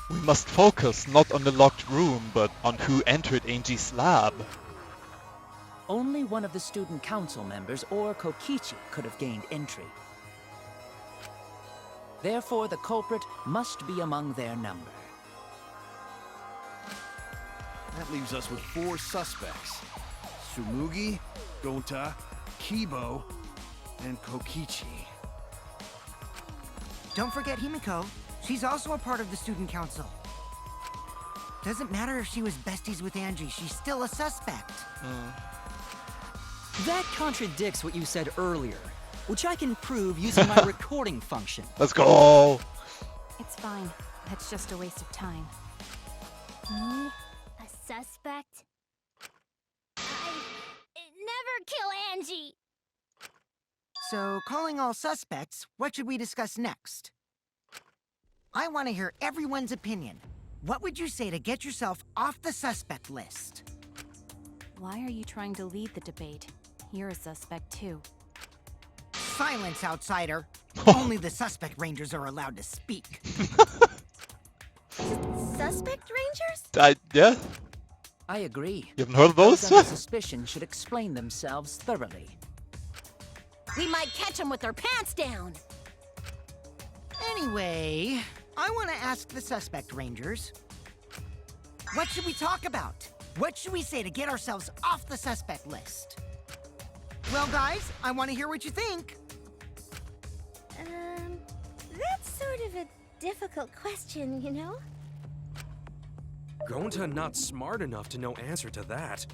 We must focus not on the locked room, but on who entered Angie's lab. Only one of the student council members or Kokichi could have gained entry. Therefore, the culprit must be among their number. That leaves us with 4 suspects. Tsumugi, Gonta, Kibo, and Kokichi. Don't forget Himiko. She's also a part of the student council. Doesn't matter if she was besties with Angie, she's still a suspect. That contradicts what you said earlier, which I can prove using my recording function. Let's go! It's fine. That's just a waste of time. Me? A suspect? I never kill Angie! So, calling all suspects, what should we discuss next? I want to hear everyone's opinion. What would you say to get yourself off the suspect list? Why are you trying to lead the debate? You're a suspect too. Silence, outsider. Only the suspect rangers are allowed to speak. Suspect rangers? Yeah? I agree. You haven't heard of those? Those under suspicion should explain themselves thoroughly. We might catch them with their pants down! Anyway, I want to ask the suspect rangers. What should we talk about? What should we say to get ourselves off the suspect list? Well, guys, I want to hear what you think. That's sort of a difficult question, you know? Gonta not smart enough to know answer to that.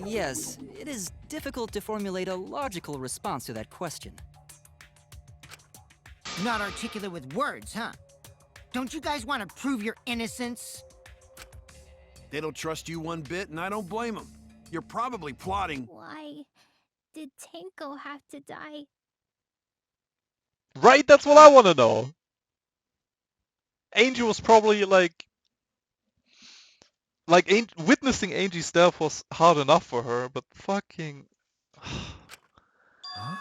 Yes, it is difficult to formulate a logical response to that question. Not articulate with words, huh? Don't you guys want to prove your innocence? They don't trust you one bit, and I don't blame them. You're probably plotting. Why did Tenko have to die? Right? That's what I want to know. Angie was probably witnessing Angie's death was hard enough for her, but fucking... Huh?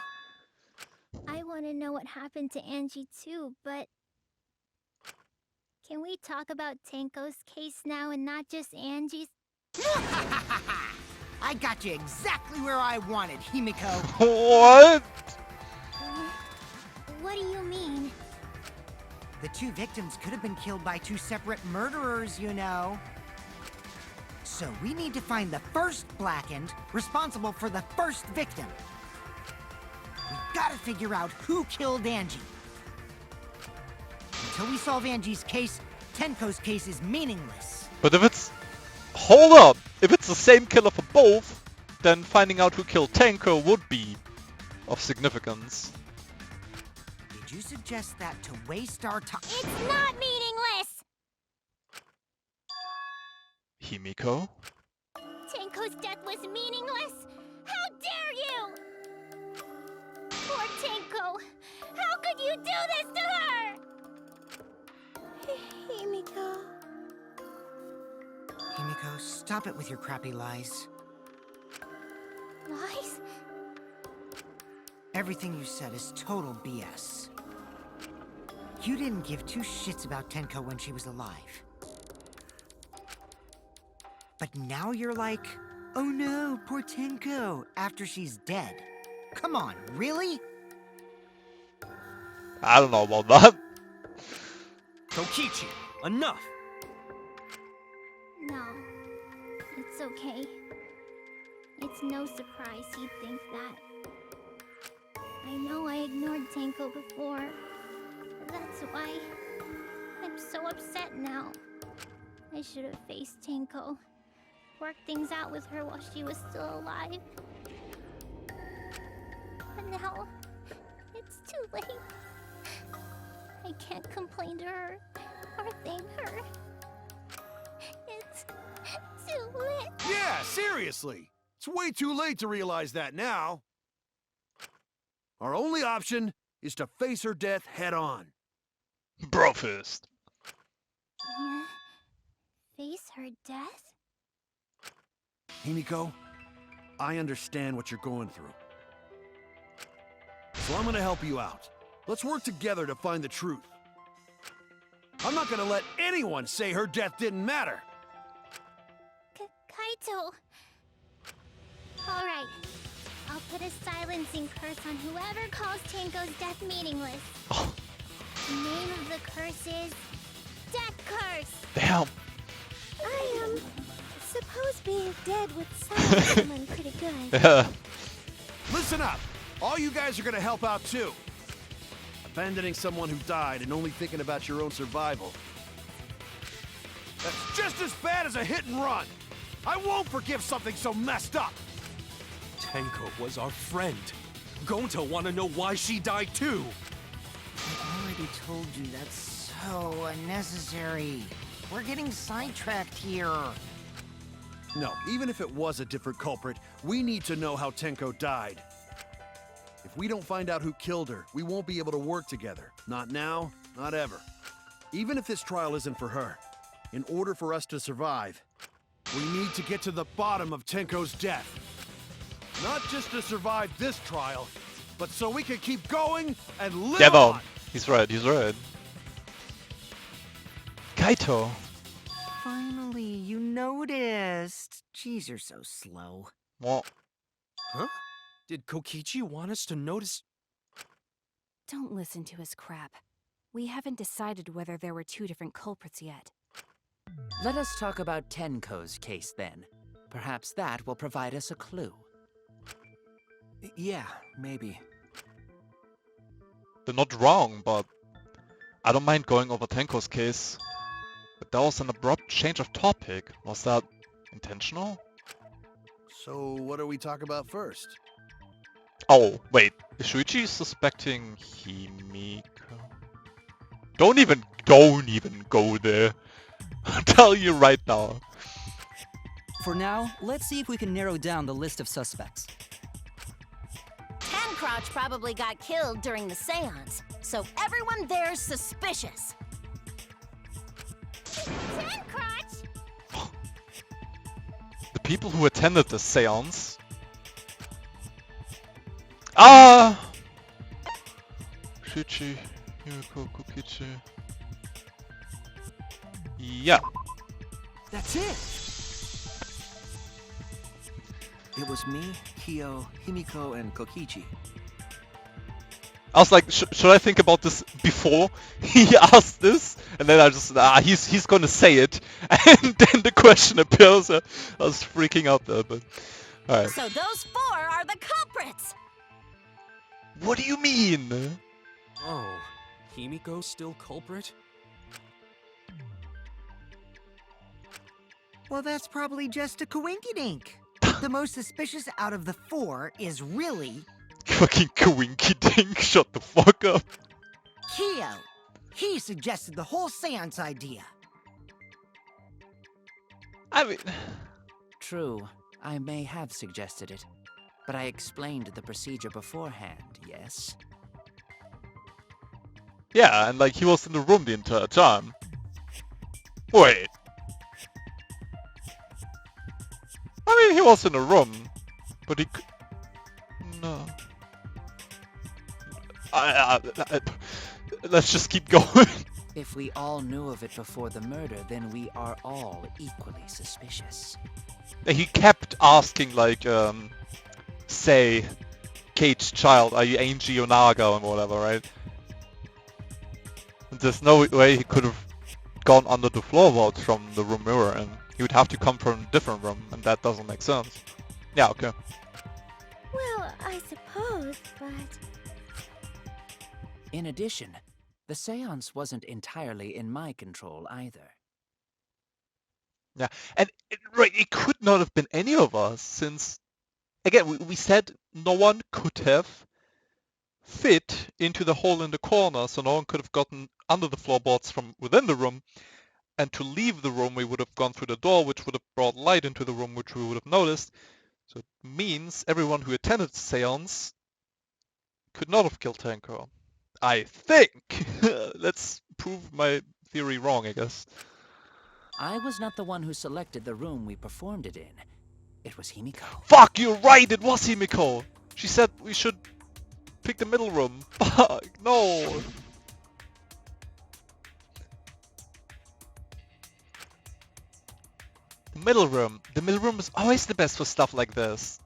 I want to know what happened to Angie too, but... Can we talk about Tenko's case now and not just Angie's? I got you exactly where I wanted, Himiko. What? What do you mean? The 2 victims could have been killed by 2 separate murderers, you know. So we need to find the first Blackened responsible for the first victim. We gotta figure out who killed Angie. Until we solve Angie's case, Tenko's case is meaningless. But if it's... Hold up! If it's the same killer for both, then finding out who killed Tenko would be of significance. Did you suggest that to waste our time? It's not meaningless! Himiko? Tenko's death was meaningless? How dare you! Poor Tenko! How could you do this to her? Himiko... Himiko, stop it with your crappy lies. Lies? Everything you said is total BS. You didn't give 2 shits about Tenko when she was alive. But now you're like, oh no, poor Tenko, after she's dead. Come on, really? I don't know about that. Kokichi, enough! No. It's okay. It's no surprise he'd think that. I know I ignored Tenko before. That's why I'm so upset now. I should have faced Tenko. Worked things out with her while she was still alive. But now, it's too late. I can't complain to her or thank her. It's too late. Yeah, seriously. It's way too late to realize that now. Our only option is to face her death head on. Bro fist. Yeah. Face her death? Himiko, I understand what you're going through. So I'm gonna help you out. Let's work together to find the truth. I'm not gonna let anyone say her death didn't matter. Kaito. Alright. I'll put a silencing curse on whoever calls Tenko's death meaningless. Oh, The name of the curse is... Death Curse! damn. I suppose being dead would sound someone pretty good. Yeah. Listen up! All you guys are gonna help out too. Abandoning someone who died and only thinking about your own survival. That's just as bad as a hit and run! I won't forgive something so messed up! Tenko was our friend. Gonta wanna know why she died too. I already told you that's so unnecessary. We're getting sidetracked here. No, even if it was a different culprit, we need to know how Tenko died. If we don't find out who killed her, we won't be able to work together. Not now, not ever. Even if this trial isn't for her, in order for us to survive, we need to get to the bottom of Tenko's death. Not just to survive this trial, but so we can keep going and live Yeah, no. on. He's right, he's right. Kaito. Finally, you noticed. Jeez, you're so slow. What? Huh? Did Kokichi want us to notice? Don't listen to his crap. We haven't decided whether there were two different culprits yet. Let us talk about Tenko's case then. Perhaps that will provide us a clue. Yeah, maybe. They're not wrong, but I don't mind going over Tenko's case. But that was an abrupt change of topic. Was that intentional? So what do we talk about first? Oh, wait. Is Shuichi suspecting Himiko? Don't even go there. I'll tell you right now. For now, let's see if we can narrow down the list of suspects. Crotch probably got killed during the seance, so everyone there's suspicious. Crotch! The people who attended the seance. Ah! Shuichi, Himiko, Kokichi. Yeah. That's it! It was me, Kyo, Himiko, and Kokichi. I was like, should I think about this before he asked this? And then I just, he's gonna say it. And then the question appears. I was freaking out there, but... Alright. So those four are the culprits! What do you mean? Oh, Himiko's still culprit? Well, that's probably just a coinkydink. The most suspicious out of the four is really... Fucking Kawinky Dink, shut the fuck up. Kyo. He suggested the whole seance idea. I mean... True, I may have suggested it, but I explained the procedure beforehand, yes? Yeah, and like he was in the room the entire time. Wait. I mean, he was in the room, but he could... No. Let's just keep going. If we all knew of it before the murder, then we are all equally suspicious. He kept asking, like, say, Kate's child, are you Angie Onaga and whatever, right? And there's no way he could have gone under the floorboards from the room we were in. He would have to come from a different room, and that doesn't make sense. Yeah, okay. Well, I suppose, but... In addition, the seance wasn't entirely in my control either. Yeah, and it could not have been any of us, since, again, we said no one could have fit into the hole in the corner, so no one could have gotten under the floorboards from within the room, and to leave the room we would have gone through the door, which would have brought light into the room, which we would have noticed. So it means everyone who attended the seance could not have killed Tenko. I think! Let's prove my theory wrong, I guess. I was not the one who selected the room we performed it in. It was Himiko. Fuck, you're right, it was Himiko! She said we should pick the middle room. Fuck, no! Middle room. The middle room is always the best for stuff like this.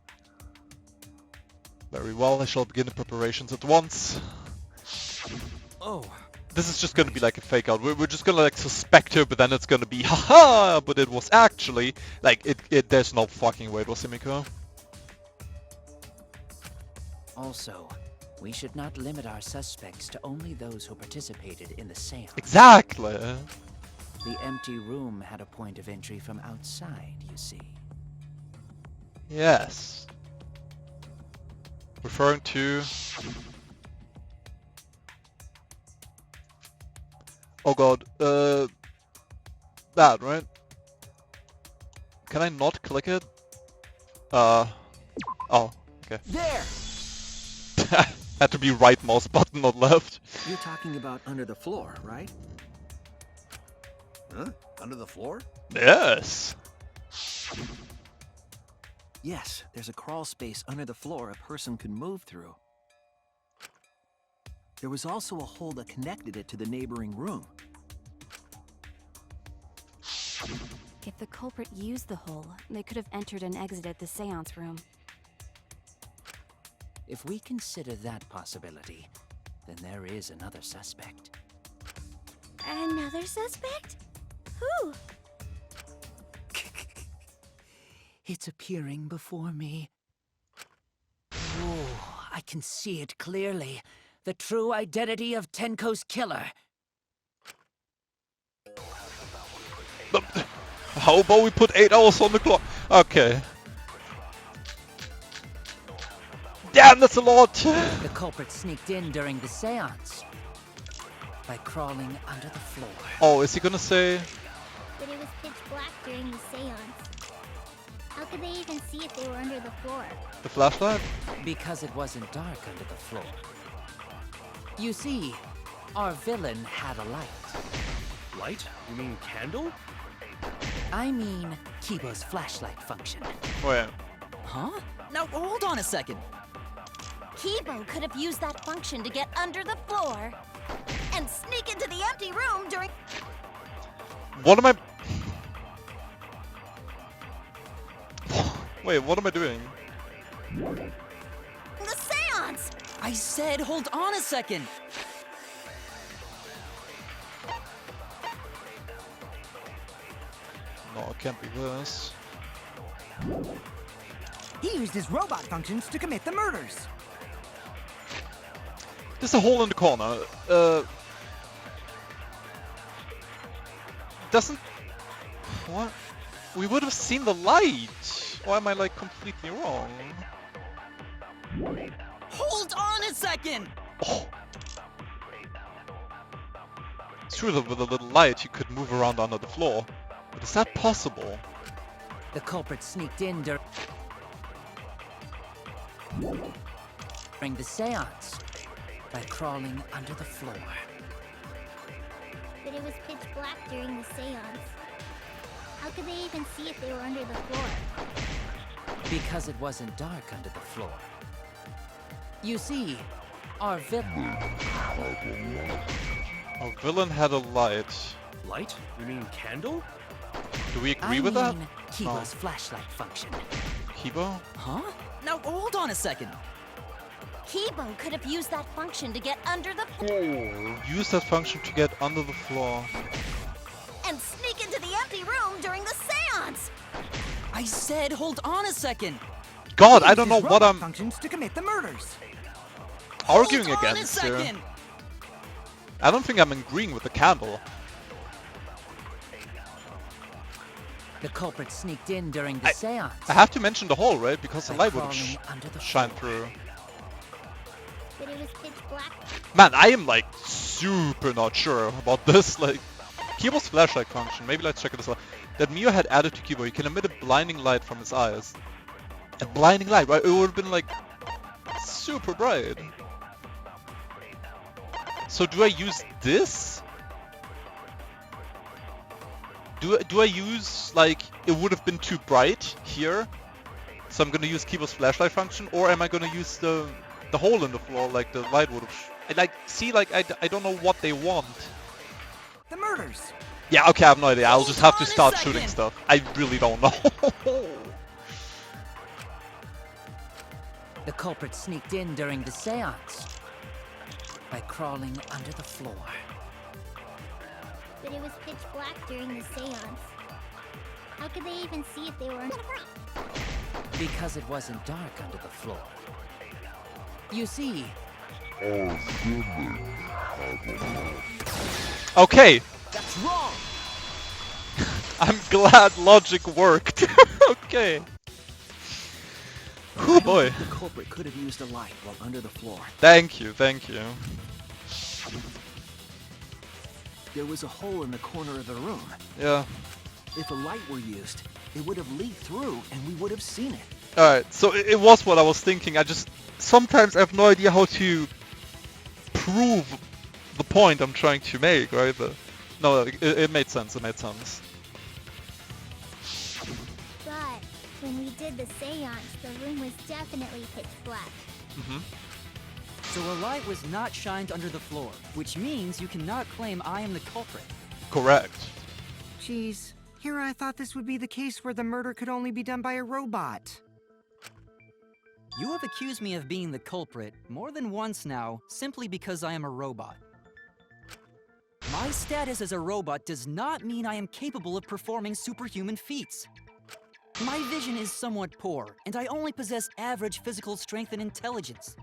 Very well, I shall begin the preparations at once. Oh, This is just gonna be like a fake out. We're just gonna like suspect her, but then it's gonna be haha, but it was actually like there's no fucking way it was Himiko. Also, we should not limit our suspects to only those who participated in the seance. Exactly. The empty room had a point of entry from outside, you see. Yes. Referring to... Oh god, that, right? Can I not click it? Oh, okay. There! Had to be right mouse button, not left. You're talking about under the floor, right? Huh? Under the floor? Yes. Yes, there's a crawl space under the floor a person could move through. There was also a hole that connected it to the neighboring room. If the culprit used the hole, they could have entered and exited the seance room. If we consider that possibility, then there is another suspect. Another suspect? Who? It's appearing before me. Oh, I can see it clearly. The true identity of Tenko's killer. How about we put 8 hours on the clock? Okay. Damn, that's a lot! The culprit sneaked in during the seance by crawling under the floor. Oh, is he gonna say... But it was pitch black during the seance. How could they even see if they were under the floor? the flashlight? Because it wasn't dark under the floor. You see, our villain had a light. light? You mean candle? I mean, Kibo's flashlight function. Wait. Huh? Now, hold on a second. Kibo could have used that function to get under the floor and sneak into the empty room during... What am I... Wait, what am I doing? the seance! I said hold on a second. No, it can't be this. He used his robot functions to commit the murders. There's a hole in the corner. Doesn't... What? We would have seen the light! Or am I like completely wrong? Hold on a second. Oh. It's true that with a little light you could move around under the floor. But is that possible? The culprit sneaked in during the seance by crawling under the floor. But it was pitch black during the seance. How could they even see if they were under the floor? Because it wasn't dark under the floor. You see, our villain... Our villain had a light. Light? You mean candle? Do we agree with that? Kibo's flashlight function. Kibo? Huh? Now, hold on a second. Kibo could have used that function to get under the floor Use that function to get under the floor. and sneak into the empty room during the seance! I said hold on a second. God, He I used don't his know what robot I'm functions to commit the murders. arguing Hold on a against here. second. I don't think I'm agreeing with the candle. The culprit sneaked in during the seance. I have to mention the hole, right? Because the by light would crawling under the shine floor. through. But it was pitch black. Man, I am like super not sure about this. Like, Kibo's flashlight function. Maybe let's check it as well. That Mio had added to Kibo. He can emit a blinding light from his eyes. A blinding light, right? It would have been like super bright. So do I use this? Do I use like it would have been too bright here? So I'm gonna use Kibo's flashlight function, or am I gonna use the hole in the floor like the light would have? I don't know what they want. The murders. Yeah, okay, I have no idea. I'll just have to Hold on a start shooting second. stuff. I really don't know. The culprit sneaked in during the seance by crawling under the floor. But it was pitch black during the seance. How could they even see if they were... Because it wasn't dark under the floor. You see, Okay, That's wrong! I'm glad logic worked. Okay. Oh boy. The culprit could have used a light while under the floor. Thank you, thank you. There was a hole in the corner of the room. Yeah. If a light were used, it would have leaked through and we would have seen it. Alright, so it was what I was thinking. Sometimes I have no idea how to prove the point I'm trying to make, right? But no, it made sense, it made sense. But when we did the seance, the room was definitely pitch black. Mm-hmm. So a light was not shined under the floor, which means you cannot claim I am the culprit. Correct. Jeez, here I thought this would be the case where the murder could only be done by a robot. You have accused me of being the culprit more than once now, simply because I am a robot. My status as a robot does not mean I am capable of performing superhuman feats. My vision is somewhat poor, and I only possess average physical strength and intelligence.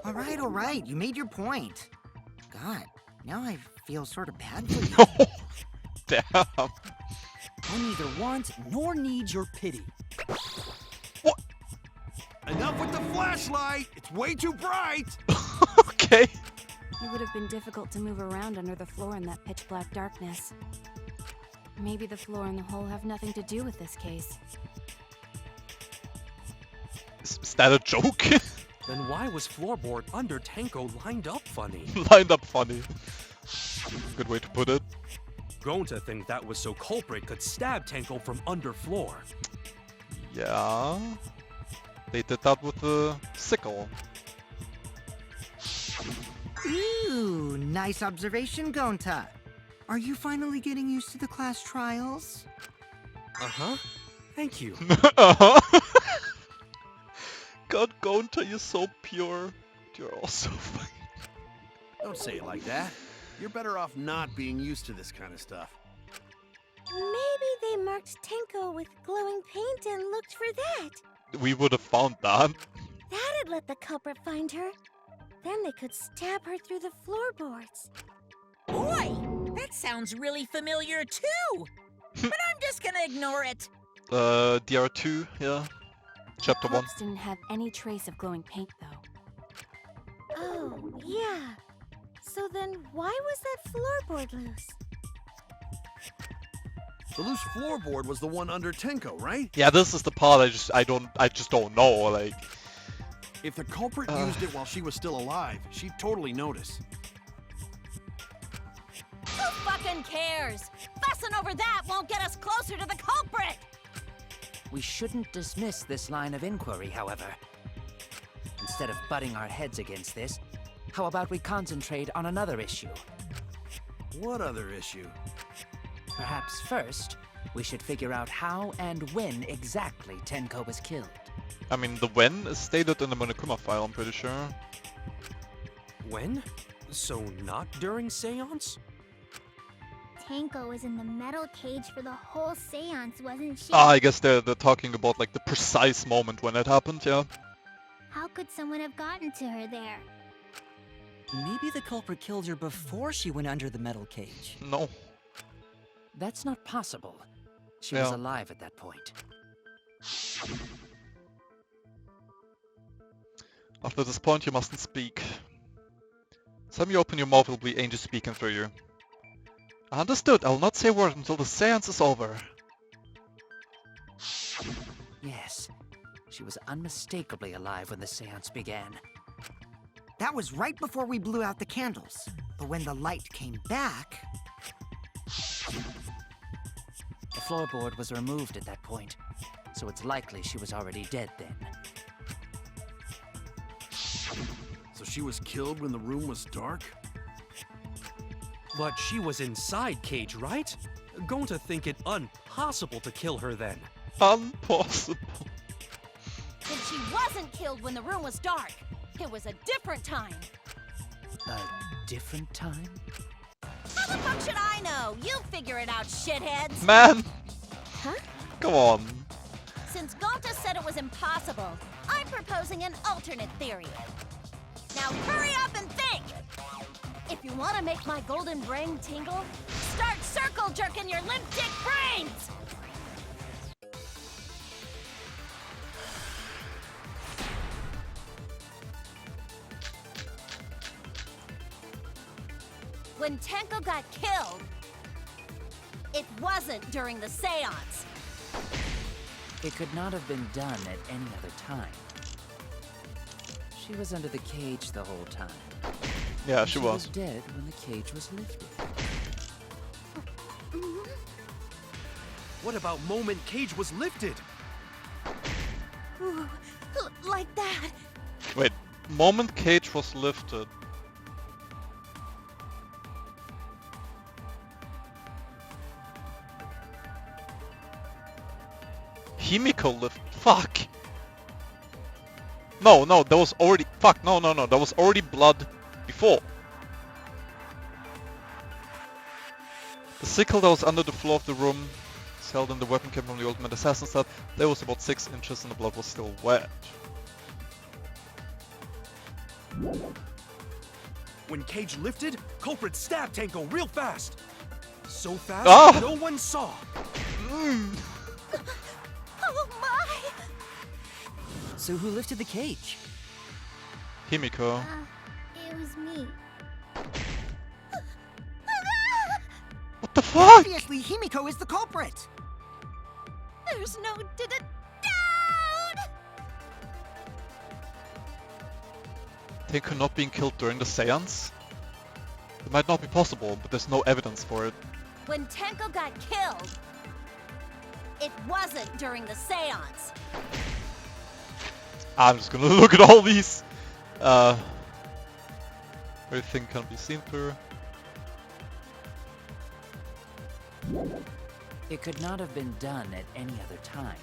All right, you made your point. God, now I feel sort of bad for you. Damn. I neither want nor need your pity. Enough with the flashlight! It's way too bright! Okay. It would have been difficult to move around under the floor in that pitch black darkness. Maybe the floor and the hole have nothing to do with this case. Is that a joke? Then why was floorboard under Tenko lined up funny? Lined up funny. Good way to put it. Going to think that was so culprit could stab Tenko from under floor. Yeah. They did that with the sickle. Ooh, nice observation, Gonta. Are you finally getting used to the class trials? Uh-huh. Thank you. Uh-huh. God, Gonta, you're so pure. You're also fine. Don't say it like that. You're better off not being used to this kind of stuff. Maybe they marked Tenko with glowing paint and looked for that. We would have found that. That'd let the culprit find her. Then they could stab her through the floorboards. Boy, that sounds really familiar too. But I'm just gonna ignore it. DR2, yeah. Chapter 1. Corpse didn't have any trace of glowing paint, though. Oh, yeah. So then why was that floorboard loose? The loose floorboard was the one under Tenko, right? Yeah, this is the part I just don't know, like... If the culprit used it while she was still alive, she'd totally notice. Who fucking cares? Fussing over that won't get us closer to the culprit! we shouldn't dismiss this line of inquiry, however. Instead of butting our heads against this, how about we concentrate on another issue? What other issue? Perhaps first, we should figure out how and when exactly Tenko was killed. I mean, the when is stated in the Monokuma file, I'm pretty sure. When? So not during seance? Tenko was in the metal cage for the whole seance, wasn't she? Ah, I guess they're talking about like the precise moment when it happened, yeah. How could someone have gotten to her there? Maybe the culprit killed her before she went under the metal cage. No. That's not possible. She was Yeah. alive at that point. After this point, you mustn't speak. Time you open your mouth, will be angels speaking through you. Understood. I will not say a word until the seance is over. Yes, she was unmistakably alive when the seance began. That was right before we blew out the candles. But when the light came back... The floorboard was removed at that point, so it's likely she was already dead then. So she was killed when the room was dark? But she was inside Cage, right? Going to think it impossible to kill her then. Impossible. And she wasn't killed when the room was dark. It was a different time. A different time? How the fuck should I know? You figure it out, shitheads. Man! Huh? Come on. Since Gonta said it was impossible, I'm proposing an alternate theory. Now hurry up and think! If you want to make my golden brain tingle, start circle jerking your limp dick brains! When Tenko got killed, it wasn't during the seance. It could not have been done at any other time. She was under the cage the whole time. Yeah, And she She was. was dead when the cage was lifted. What about moment Cage was lifted? Ooh, like that. Wait, moment Cage was lifted. Himiko lift. Fuck. No, that was already. Fuck. No. That was already blood before. The sickle that was under the floor of the room, held in the weapon came from the ultimate assassin set. There was about 6 inches and the blood was still wet. When Cage lifted, culprit stabbed Tenko real fast. So fast, Ah! no one saw. Oh my! So who lifted the cage? Himiko. It was me. What the fuck? Obviously, Himiko is the culprit. There's no doubt! Tenko not being killed during the seance? It might not be possible, but there's no evidence for it. When Tenko got killed, it wasn't during the seance. I'm just gonna look at all these. Everything can be seen through. It could not have been done at any other time.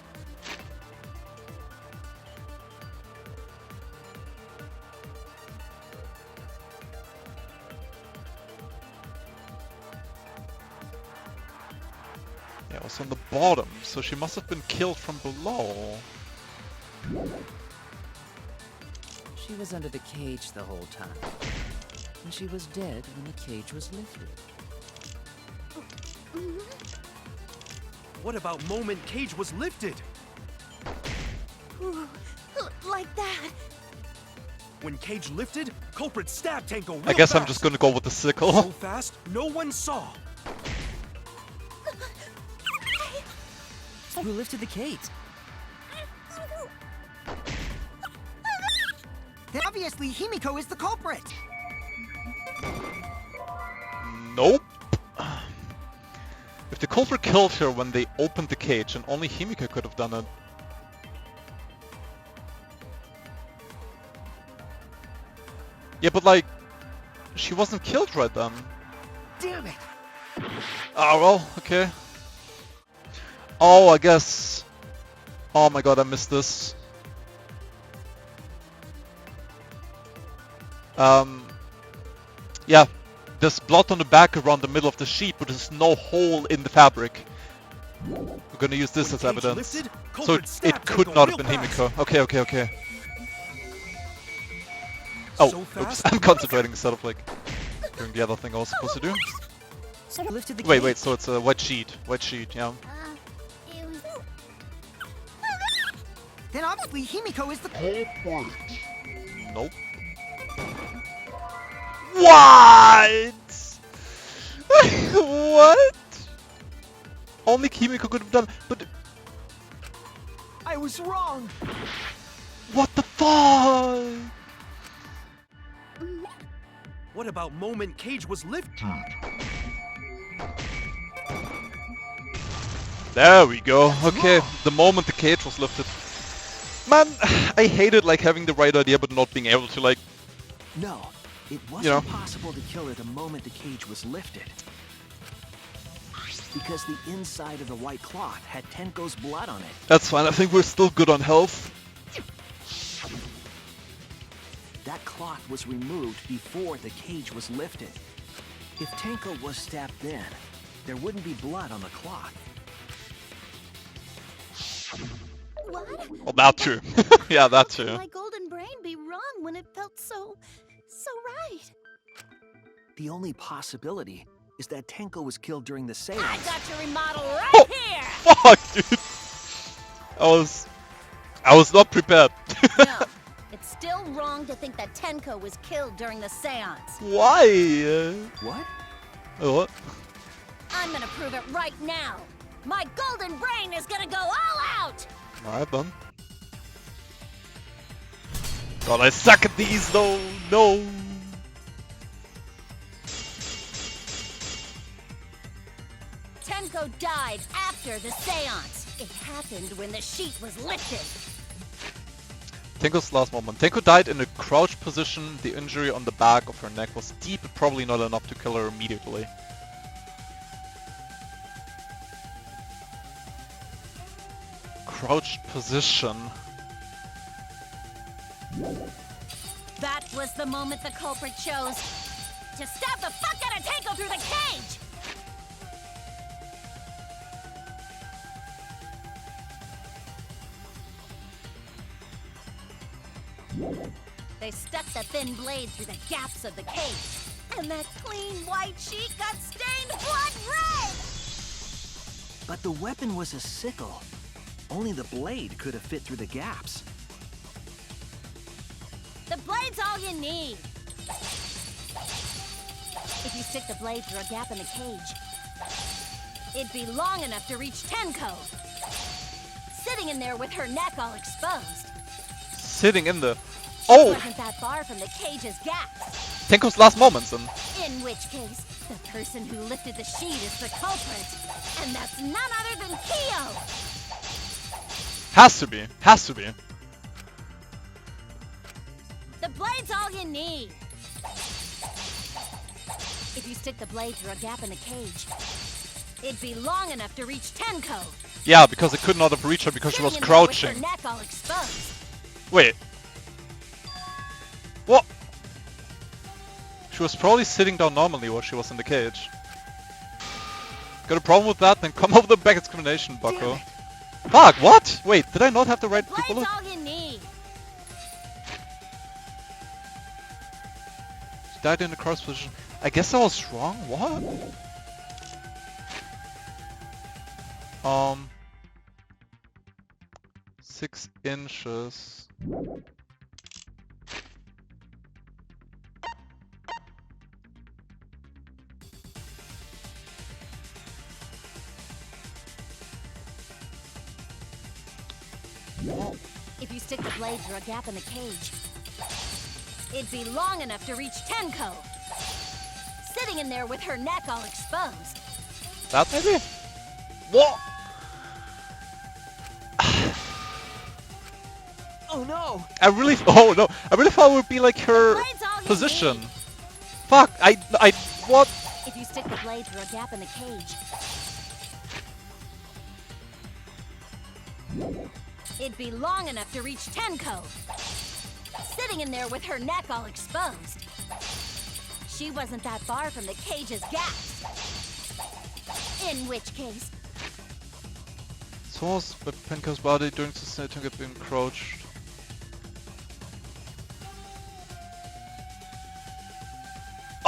Yeah, it was on the bottom, so she must have been killed from below. She was under the cage the whole time. And she was dead when the cage was lifted. What about moment Cage was lifted? Ooh, like that. When Cage lifted, culprit stabbed Tenko real I guess fast. I'm just gonna go with the sickle. So fast, no one saw. Who lifted the cage? Then obviously, Himiko is the culprit. Nope. If the culprit killed her when they opened the cage, and only Himiko could have done it. Yeah, but like, she wasn't killed right then. Damn it. Oh well, okay. Oh, I guess. Oh my god, I missed this. Yeah, there's blood on the back around the middle of the sheet, but there's no hole in the fabric. We're gonna use this as evidence. So it could not have been Himiko. Okay. Oh, oops, I'm concentrating instead of like doing the other thing I was supposed to do. So who lifted the Wait, cage? so it's a wet sheet, yeah. It was... Then obviously, Himiko is the culprit. Nope. What? What? Only Himiko could have done, but I was wrong. what the fuck? What about moment Cage was lifted? There we go. Okay, the moment the cage was lifted. Man, I hated like having the right idea but not being able to like... No, It wasn't you know. possible to kill her the moment the cage was lifted. Because the inside of the white cloth had Tenko's blood on it. That's fine. I think we're still good on health. That cloth was removed before the cage was lifted. If Tenko was stabbed then, there wouldn't be blood on the cloth. What? Well, that too. Yeah, that How could too. my golden brain be wrong when it felt so right? The only possibility is that Tenko was killed during the seance. I got your remodel right Oh, here! fuck, dude. I was not prepared. No, it's still wrong to think that Tenko was killed during the seance. Why? What? What? I'm gonna prove it right now. My golden brain is gonna go all out! Alright then. God, I suck at these though. No. Tenko died after the seance. It happened when the sheet was lifted. Tenko's last moment. Tenko died in a crouched position. The injury on the back of her neck was deep, but probably not enough to kill her immediately. Crouched position. That was the moment the culprit chose to stab the fuck out of Tenko through the cage! They stuck the thin blade through the gaps of the cage, and that clean white sheet got stained blood red! But the weapon was a sickle. Only the blade could have fit through the gaps. The blade's all you need. If you stick the blade through a gap in the cage, it'd be long enough to reach Tenko, sitting in there with her neck all exposed. Sitting in the... She Oh! wasn't that far from the cage's gaps. Tenko's last moments and... In which case, the person who lifted the sheet is the culprit, and that's none other than Kyo. Has to be. Has to be. The blade's all you need. If you stick the blade through a gap in the cage, it'd be long enough to reach Tenko. Yeah, because it could not have reached her because she was sitting in there with crouching. her neck all exposed. Wait. What? She was probably sitting down normally while she was in the cage. Got a problem with that? Then come up with a back explanation, bucko. Fuck, what? Wait, did I not have the right The blade's bullet? all you need. She died in a cross position. I guess I was wrong? What? 6 inches. If you stick the blade through a gap in the cage, it'd be long enough to reach Tenko, sitting in there with her neck all exposed. That maybe? What? Oh no! Oh no, I really thought it would be like her Blade's all you position. need. Fuck, what? If you stick the blade through a gap in the cage, it'd be long enough to reach Tenko, sitting in there with her neck all exposed. She wasn't that far from the cage's gaps. In which case, Source but Penko's body during the setting had been crouched.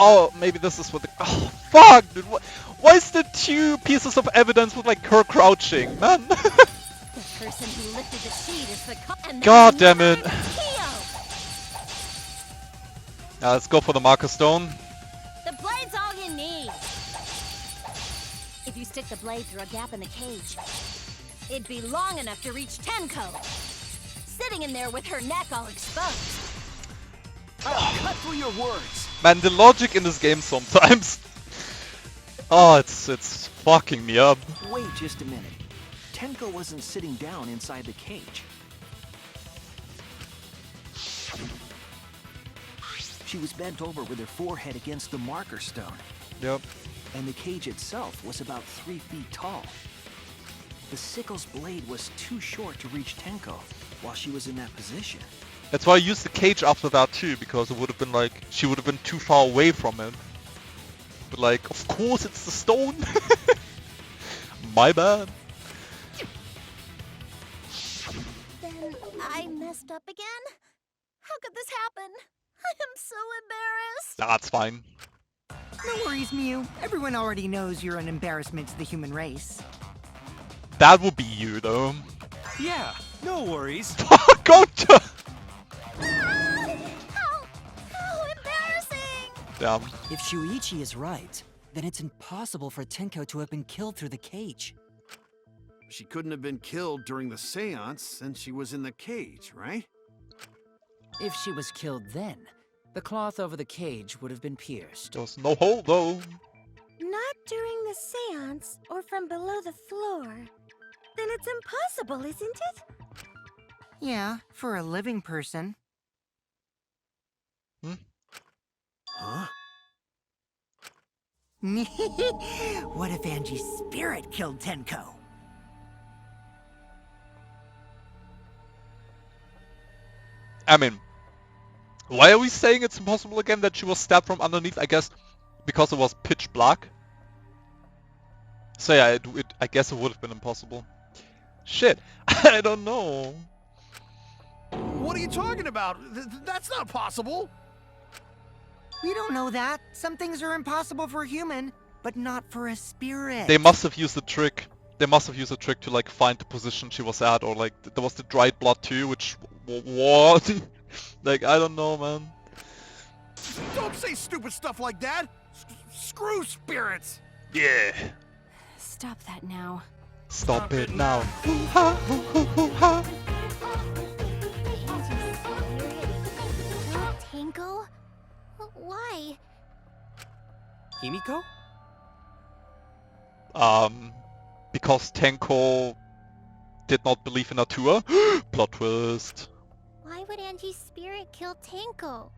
Oh, maybe this is what the... Oh, fuck, dude. Why is there 2 pieces of evidence with, like, her crouching, man? the person who lifted the sheet is the and God damn it. Kyo. Yeah, let's go for the marker stone. The blade's all you need. If you stick the blade through a gap in the cage, it'd be long enough to reach Tenko, sitting in there with her neck all exposed. Cut through your words! Man, the logic in this game sometimes... Oh, it's fucking me up. Wait just a minute. Tenko wasn't sitting down inside the cage. She was bent over with her forehead against the marker stone. Yep. And the cage itself was about 3 feet tall. The sickle's blade was too short to reach Tenko while she was in that position. That's why I used the cage after that too, because it would have been like, she would have been too far away from it. But like, of course it's the stone! My bad. Then I messed up again? How could this happen? I am so embarrassed. That's fine. No worries, Mew. Everyone already knows you're an embarrassment to the human race. That would be you though. Yeah, no worries. Gotcha! How embarrassing! Damn. If Shuichi is right, then it's impossible for Tenko to have been killed through the cage. She couldn't have been killed during the seance since she was in the cage, right? If she was killed then, the cloth over the cage would have been pierced. There's no hole though. Not during the seance or from below the floor. Then it's impossible, isn't it? Yeah, for a living person. Huh? What if Angie's spirit killed Tenko? I mean, why are we saying it's impossible again that she was stabbed from underneath? I guess because it was pitch black. So yeah, I guess it would have been impossible. Shit, I don't know. What are you talking about? That's not possible. We don't know that. Some things are impossible for a human, but not for a spirit. They must have used a trick. They must have used a trick to like find the position she was at, or like there was the dried blood too, which what? Like I don't know, man. Don't say stupid stuff like that. Screw spirits. Yeah. Stop that now. Stop it now. Tango? Why? Himiko? Because Tenko did not believe in Natura. Plot twist. Why would Angie's spirit kill Tango?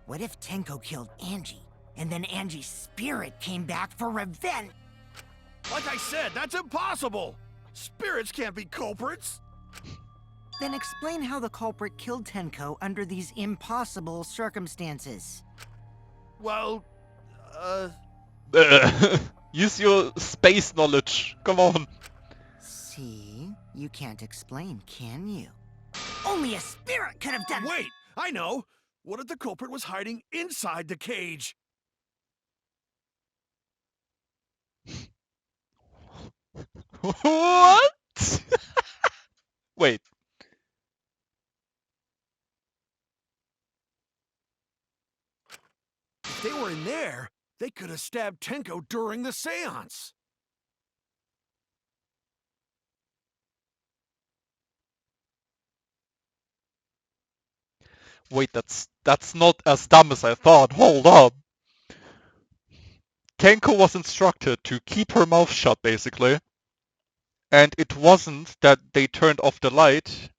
What if Tenko killed Angie, and then Angie's spirit came back for revenge? Like I said, that's impossible. Spirits can't be culprits. Then explain how the culprit killed Tenko under these impossible circumstances. Well, Use your space knowledge. Come on. See? You can't explain, can you? Only a spirit could have done wait, I know. What if the culprit was hiding inside the cage? What? Wait. If they were in there, they could have stabbed Tenko during the seance. Wait, that's not as dumb as I thought. Hold up. Tenko was instructed to keep her mouth shut, basically. And it wasn't that they turned off the light.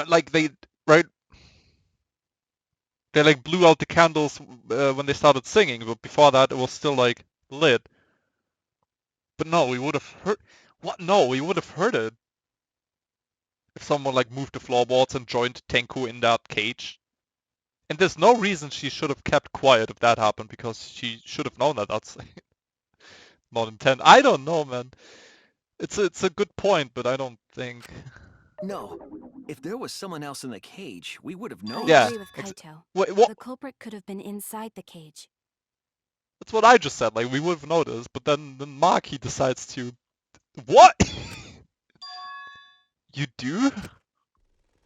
Like they, right? They like blew out the candles when they started singing, but before that it was still like lit. But no, we would have heard. What? No, we would have heard it if someone like moved the floorboards and joined Tenko in that cage. And there's no reason she should have kept quiet if that happened, because she should have known that that's not intent. I don't know, man. It's a good point, but I don't think. No. If there was someone else in the cage, we would have known. I Yeah. agree with Kaito. Wait, what? The culprit could have been inside the cage. That's what I just said. Like we would have noticed, but then Maki decides to. What? You do?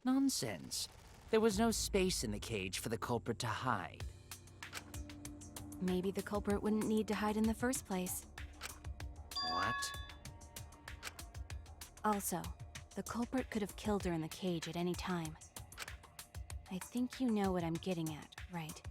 Nonsense. There was no space in the cage for the culprit to hide. Maybe the culprit wouldn't need to hide in the first place. What? Also, the culprit could have killed her in the cage at any time. I think you know what I'm getting at, right?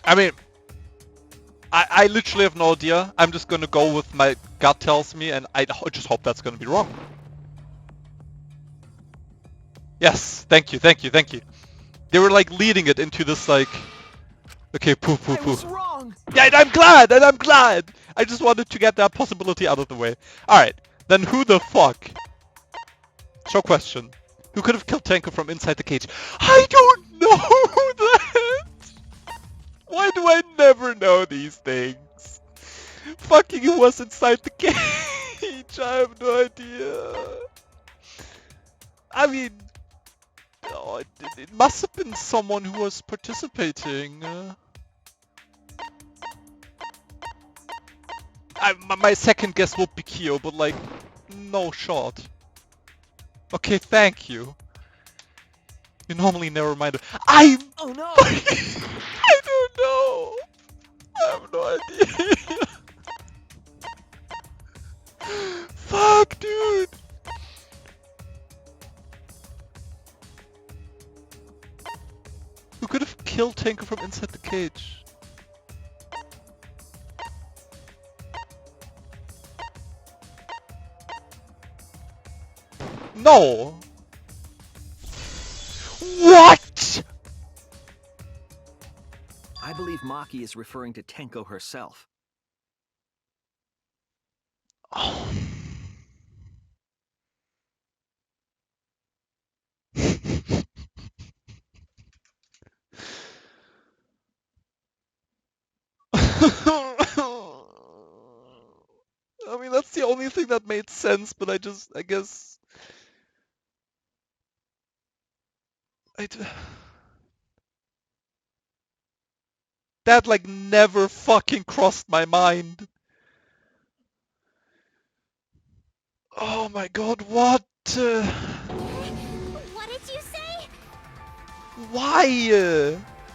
I mean, I literally have no idea. I'm just gonna go with my gut tells me, and I just hope that's gonna be wrong. Yes, thank you, thank you, thank you. They were like leading it into this like, okay, poo poo I poo. was wrong. Yeah, and I'm glad, and I'm glad. I just wanted to get that possibility out of the way. All right, then who the fuck? Show question. Who could have killed Tenko from inside the cage? I don't know that. Why do I never know these things? Fucking who was inside the cage? I have no idea. I mean, oh, it must have been someone who was participating. My second guess would be Kyo, but like, no shot. Okay, thank you. You normally never mind. I'm. Oh no! I don't know. I have no idea. Fuck, dude. Who could have killed Tenko from inside the cage? No. What? I believe Maki is referring to Tenko herself. Oh. I mean, that's the only thing that made sense, but I guess... That, like, never fucking crossed my mind. Oh my god, what? What did you say? Why?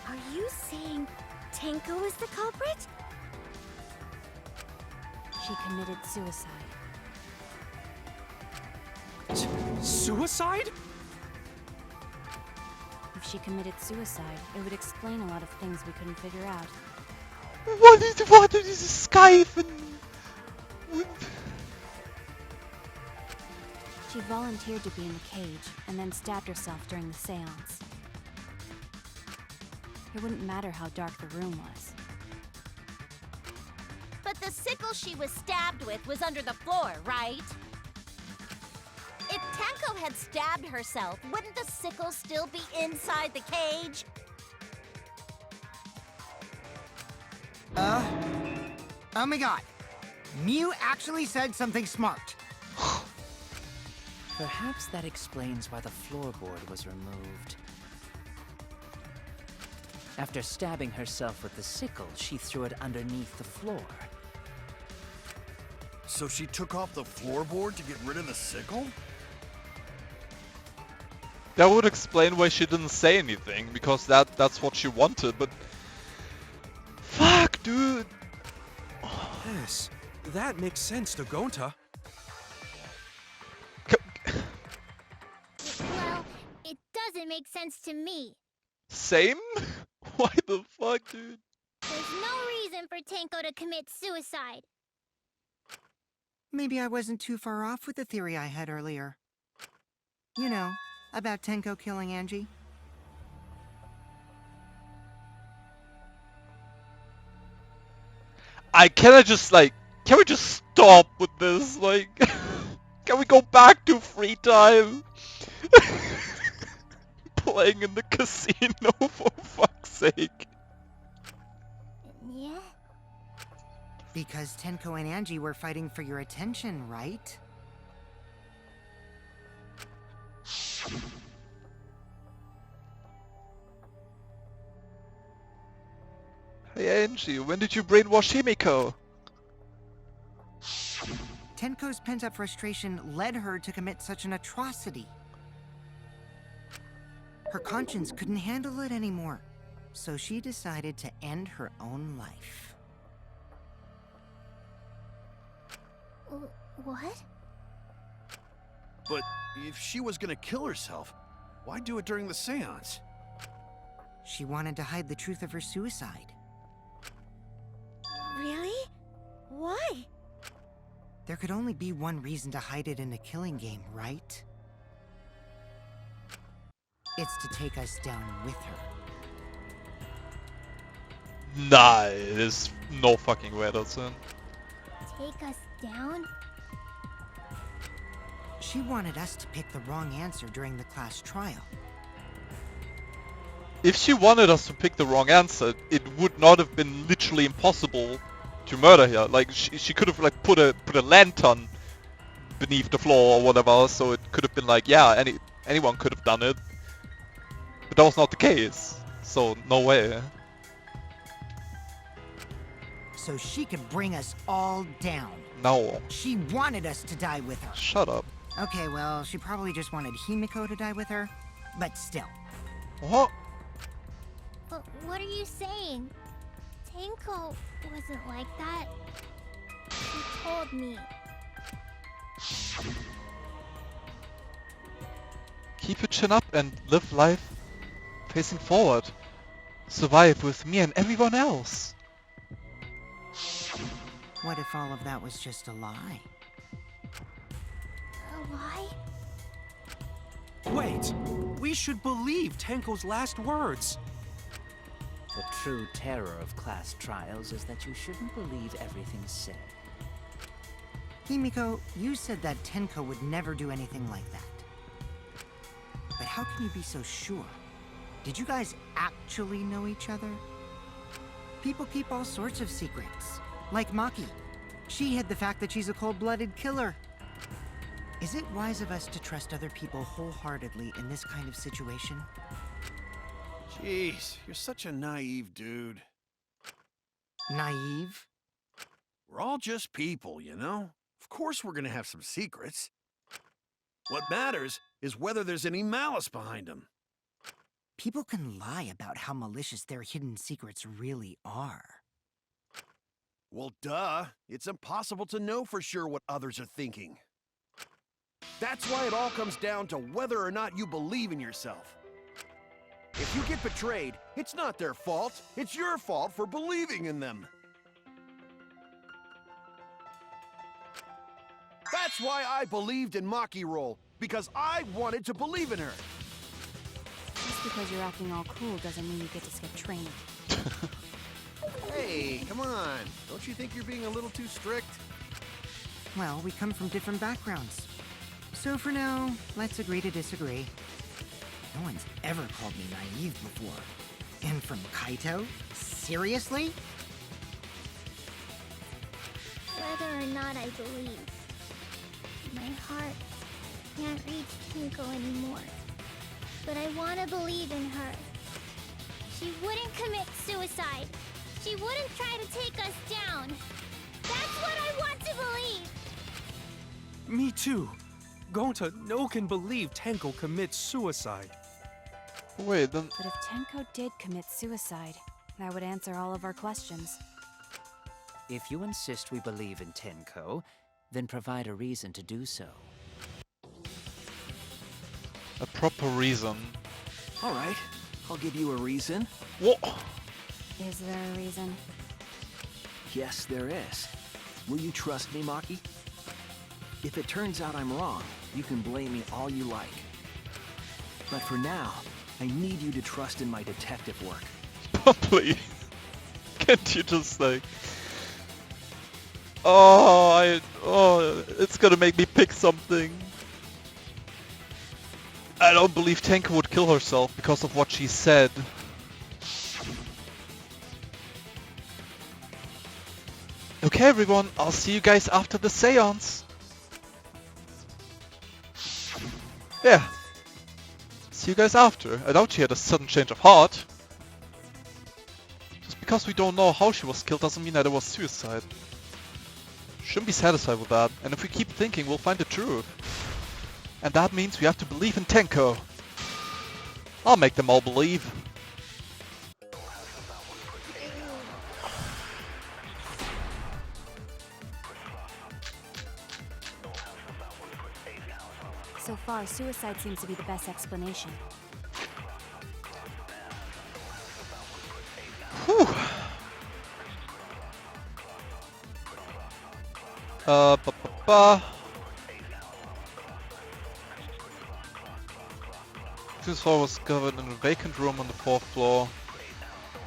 Are you saying Tenko is the culprit? She committed suicide. Suicide? If she committed suicide, it would explain a lot of things we couldn't figure out. What is Skype and... She volunteered to be in the cage, and then stabbed herself during the seance. It wouldn't matter how dark the room was. But the sickle she was stabbed with was under the floor, right? If Tenko had stabbed herself, wouldn't the sickle still be inside the cage? Oh my god. Mew actually said something smart. Perhaps that explains why the floorboard was removed. After stabbing herself with the sickle, she threw it underneath the floor. So she took off the floorboard to get rid of the sickle? That would explain why she didn't say anything, because that's what she wanted, but... Fuck, dude! Yes, that makes sense to Gonta. Well, it doesn't make sense to me. Same? Why the fuck, dude? There's no reason for Tenko to commit suicide. Maybe I wasn't too far off with the theory I had earlier. You know, about Tenko killing Angie. Can we just stop with this? Like, can we go back to free time? Playing in the casino, for fuck's sake. Yeah? Because Tenko and Angie were fighting for your attention, right? Hey Angie, when did you brainwash Himiko? Tenko's pent-up frustration led her to commit such an atrocity. Her conscience couldn't handle it anymore, so she decided to end her own life. What? But if she was gonna kill herself, why do it during the seance? She wanted to hide the truth of her suicide. There could only be one reason to hide it in a killing game, right? It's to take us down with her. Nah, there's no fucking way that's in. Take us down? She wanted us to pick the wrong answer during the class trial. If she wanted us to pick the wrong answer, it would not have been literally impossible to murder her. Like, she could have like put a lantern beneath the floor or whatever, so it could have been like, yeah, anyone could have done it. But that was not the case, so no way. So she could bring us all down. No. She wanted us to die with her. Shut up. Okay, well, she probably just wanted Himiko to die with her, but still. What? But what are you saying? Tenko wasn't like that. She told me. Keep your chin up and live life facing forward. Survive with me and everyone else. What if all of that was just a lie? A lie? Wait! We should believe Tenko's last words! The true terror of class trials is that you shouldn't believe everything said. Himiko, you said that Tenko would never do anything like that. But how can you be so sure? Did you guys actually know each other? People keep all sorts of secrets. Like Maki. She hid the fact that she's a cold-blooded killer. Is it wise of us to trust other people wholeheartedly in this kind of situation? Jeez, you're such a naive dude. Naive? We're all just people, you know? Of course we're gonna have some secrets. What matters is whether there's any malice behind them. People can lie about how malicious their hidden secrets really are. Well, duh. It's impossible to know for sure what others are thinking. That's why it all comes down to whether or not you believe in yourself. If you get betrayed, it's not their fault. It's your fault for believing in them. That's why I believed in Maki Roll, because I wanted to believe in her. Just because you're acting all cool doesn't mean you get to skip training. Hey, come on. Don't you think you're being a little too strict? Well, we come from different backgrounds. So for now, let's agree to disagree. No one's ever called me naive before. And from Kaito? Seriously? Whether or not I believe, my heart can't reach Tenko anymore. But I want to believe in her. She wouldn't commit suicide. She wouldn't try to take us down. That's what I want to believe. Me too. Gonta no can believe Tenko commits suicide. Wait, then... But if Tenko did commit suicide, that would answer all of our questions. If you insist we believe in Tenko, then provide a reason to do so. A proper reason. All right, I'll give you a reason. What? Is there a reason? Yes, there is. Will you trust me, Maki? If it turns out I'm wrong, you can blame me all you like. But for now, I need you to trust in my detective work. Please. Can't you just like... Oh, it's gonna make me pick something. I don't believe Tenko would kill herself because of what she said. Okay everyone, I'll see you guys after the seance. Yeah. See you guys after. I doubt she had a sudden change of heart. Just because we don't know how she was killed doesn't mean that it was suicide. Shouldn't be satisfied with that, and if we keep thinking we'll find the truth. And that means we have to believe in Tenko. I'll make them all believe. So far, suicide seems to be the best explanation. Whew. Ba, ba, ba. This floor was covered in a vacant room on the 4th floor.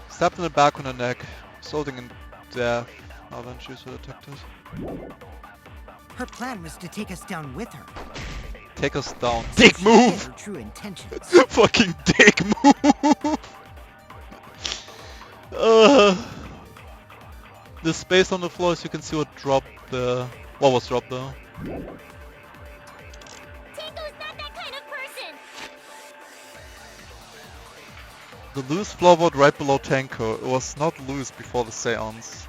Stabbed in the back on the neck, resulting in death. Now then she's were detected. Her plan was to take us down with her. Take us down. So Dick she hid move! her true intentions. Fucking dick move! The space on the floor, as you can see, what dropped the... What was dropped though? Tango's not that kind of person! The loose floorboard right below Tenko. It was not loose before the seance.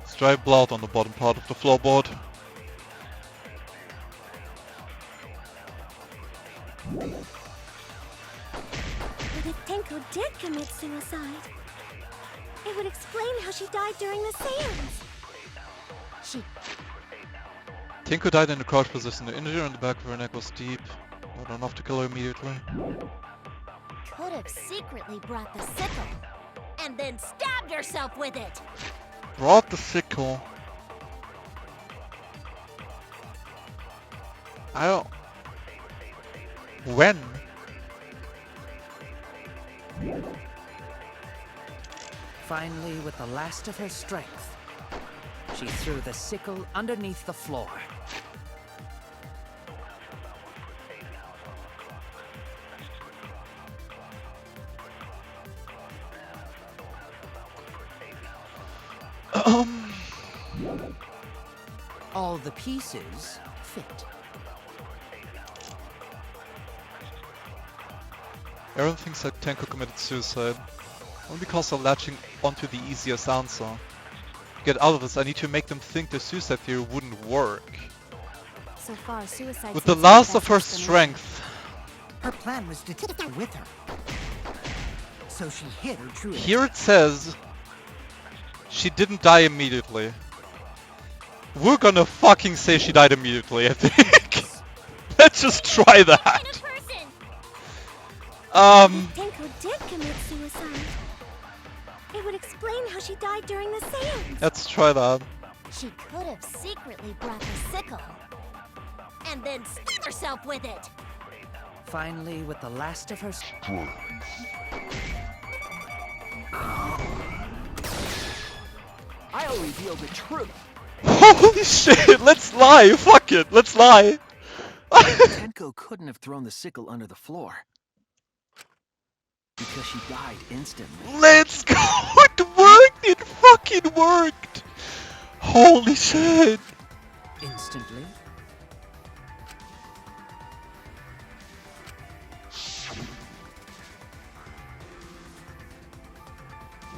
Striped blood on the bottom part of the floorboard. But if Tenko did commit suicide, it would explain how she died during the seance. She... Tenko died in the crouch position. The injury on the back of her neck was deep. Not enough to kill her immediately. Could have secretly brought the sickle and then stabbed herself with it. Brought the sickle. I don't... When? Finally, with the last of her strength, she threw the sickle underneath the floor. All the pieces fit. Aaron thinks that Tenko committed suicide. Only because they're latching onto the easiest answer. To get out of this, I need to make them think the suicide theory wouldn't work. So far, suicide With the seems last the of her best explanation. strength, Her plan was to take us with her. So she hid her true here it says she didn't die immediately. We're gonna fucking say she died immediately, I think. Let's just try that. Kind of person. If Tenko did commit suicide, it would explain how she died during the seance. Let's try that. She could have secretly brought the sickle and then stabbed herself with it. Finally, with the last of her strength. I'll reveal the truth. Holy shit, let's lie, fuck it, let's lie. Tenko couldn't have thrown the sickle under the floor. Because she died instantly. Let's go, it worked, it fucking worked. Holy shit. Instantly.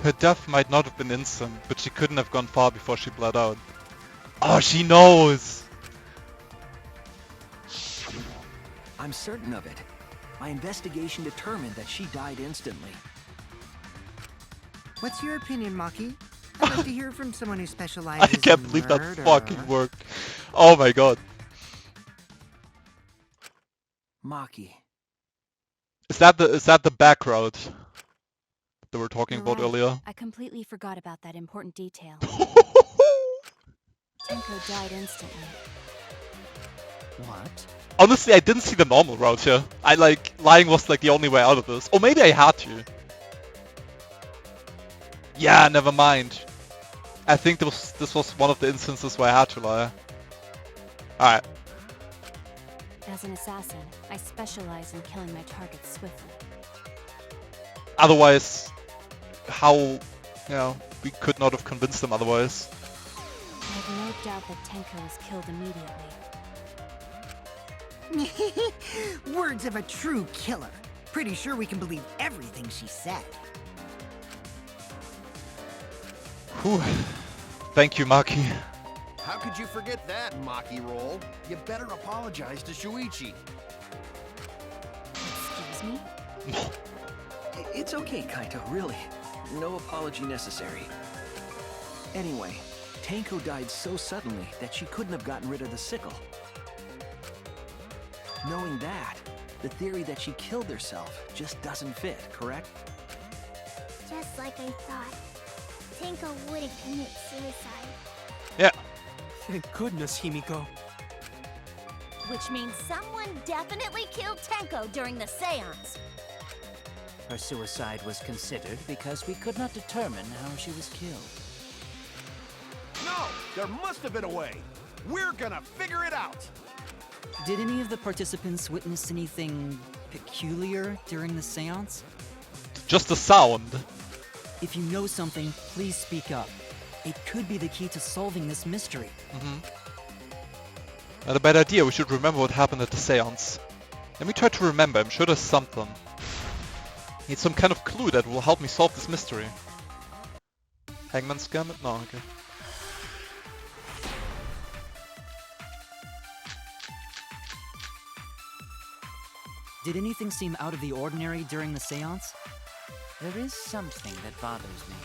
Her death might not have been instant, but she couldn't have gone far before she bled out. Oh, she knows! I'm certain of it. My investigation determined that she died instantly. What's your opinion, Maki? I'd like to hear from someone who specializes I can't in believe that murder. fucking worked. Oh my god. Maki. Is that the back road that we were talking You're about right. earlier? I completely forgot about that important detail. Tenko died instantly. What? Honestly, I didn't see the normal route here. Lying was like the only way out of this. Or maybe I had to. Yeah, never mind. I think this was one of the instances where I had to lie. Alright. As an assassin, I specialize in killing my targets swiftly. Otherwise, we could not have convinced them otherwise. I have no doubt that Tenko was killed immediately. Words of a true killer. Pretty sure we can believe everything she said. Whew. Thank you, Maki. How could you forget that, Maki Roll? You better apologize to Shuichi. Excuse me? It's okay, Kaito, really. No apology necessary. Anyway, Tenko died so suddenly that she couldn't have gotten rid of the sickle. Knowing that, the theory that she killed herself just doesn't fit, correct? Just like I thought. Tenko wouldn't commit suicide. Yeah. Thank goodness, Himiko. Which means someone definitely killed Tenko during the seance. Her suicide was considered because we could not determine how she was killed. No! There must have been a way! We're gonna figure it out! Did any of the participants witness anything peculiar during the seance? Just the sound. If you know something, please speak up. It could be the key to solving this mystery. Not a bad idea. We should remember what happened at the seance. Let me try to remember. I'm sure there's something. Need some kind of clue that will help me solve this mystery. Hangman's Gambit? No, okay. Did anything seem out of the ordinary during the seance? There is something that bothers me.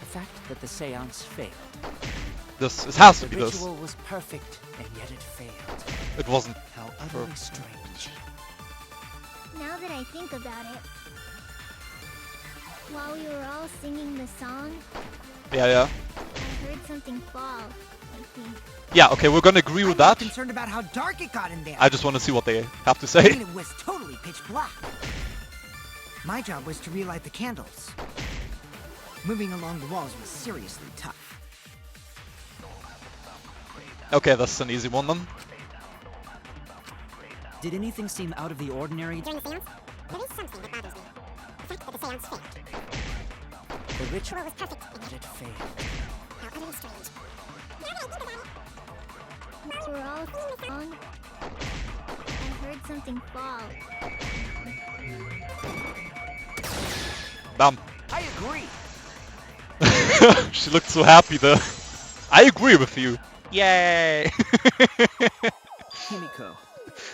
The fact that the seance failed. It has to The be this. ritual was perfect, and yet it failed. It wasn't. How utterly strange. Now that I think about it, while we were all singing the song, Yeah. I heard something fall, I think. Yeah, okay, we're gonna agree with I'm that. concerned about how dark it got in there. I just want to see what they have to I say. mean, it was totally pitch black. My job was to relight the candles. Moving along the walls was seriously tough. Okay, that's an easy one then. Did anything seem out of the ordinary? During the seance, there is something that bothers me. The fact that the seance failed. The ritual was perfect, but it failed. how utterly strange. Now that I think about it, while we were all singing the song, I heard something fall. Bam. I agree. She looked so happy there. I agree with you. Yay! Himiko,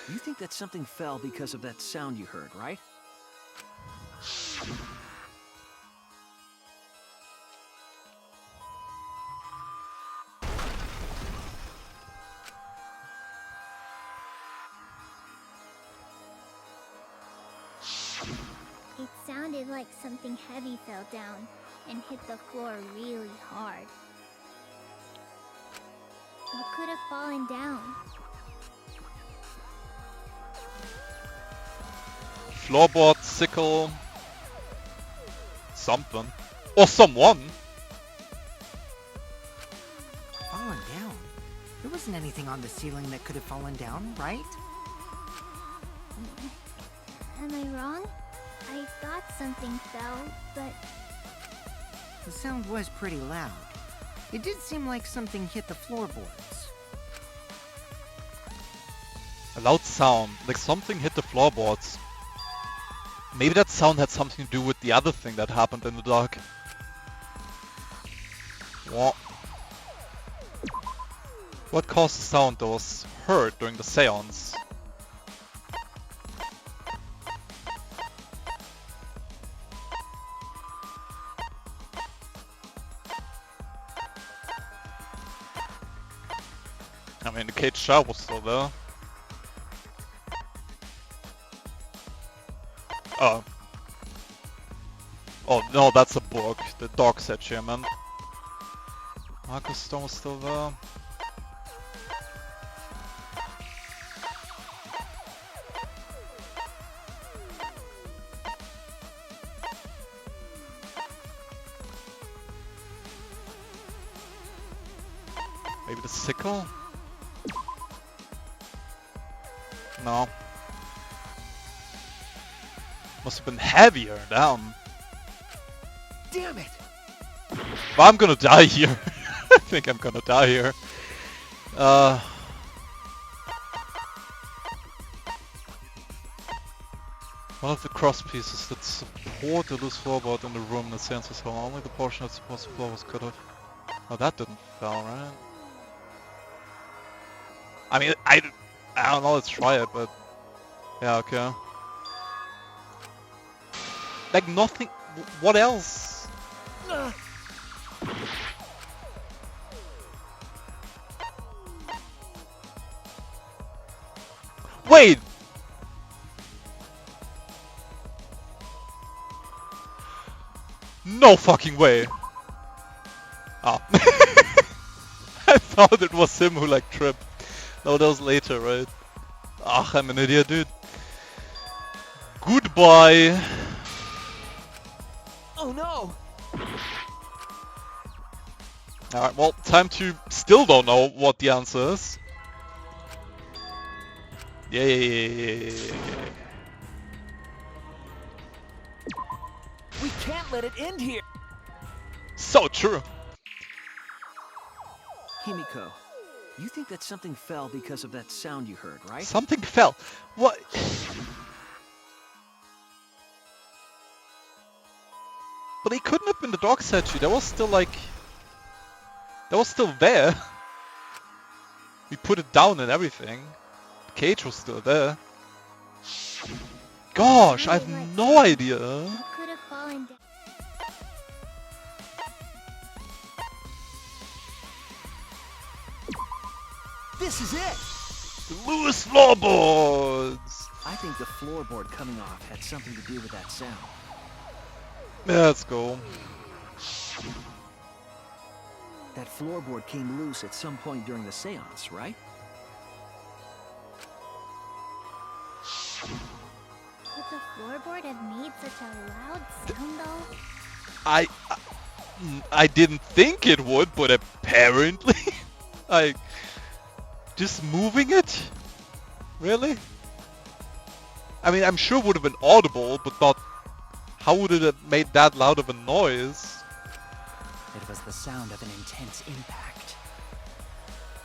you think that something fell because of that sound you heard, right? It sounded like something heavy fell down and hit the floor really hard. What could have fallen down? Floorboard, sickle, something. Or someone. Fallen down? There wasn't anything on the ceiling that could have fallen down, right? Am I wrong? I thought something fell, but The sound was pretty loud. It did seem like something hit the floorboards. A loud sound, like something hit the floorboards. Maybe that sound had something to do with the other thing that happened in the dark. What caused the sound that was heard during the seance? I mean, the cage shell was still there. Oh. Oh no, that's a book. The dog said chairman. Marcus Stone was still there. Maybe the sickle? No. Must have been heavier down. Damn it! But I'm gonna die here. I think I'm gonna die here. One of the cross pieces that support the loose floorboard in the room in the seance was held. Only the portion that supports the floor was cut off. Oh, that didn't fall, right? I mean, I don't know, let's try it, but... Yeah, okay. Like, nothing... What else? Wait! No fucking way! Oh. I out it was him who like tripped. No, that was later, right? Ach, I'm an idiot, dude. Goodbye. Oh no! Alright, well, time to still don't know what the answer is. Yeah. We can't let it end here! So true. Himiko, you think that something fell because of that sound you heard, right? Something fell. What? But he couldn't have been the dog statue. That was still like... That was still there. We put it down and everything. The cage was still there. Gosh, I have no idea. Who could have fallen down? This is it! Loose floorboards! I think the floorboard coming off had something to do with that sound. Yeah, let's go. That floorboard came loose at some point during the seance, right? Would the floorboard have made such a loud sound though? I didn't think it would, but apparently... Just moving it? Really? I mean, I'm sure it would have been audible, but not... How would it have made that loud of a noise? It was the sound of an intense impact.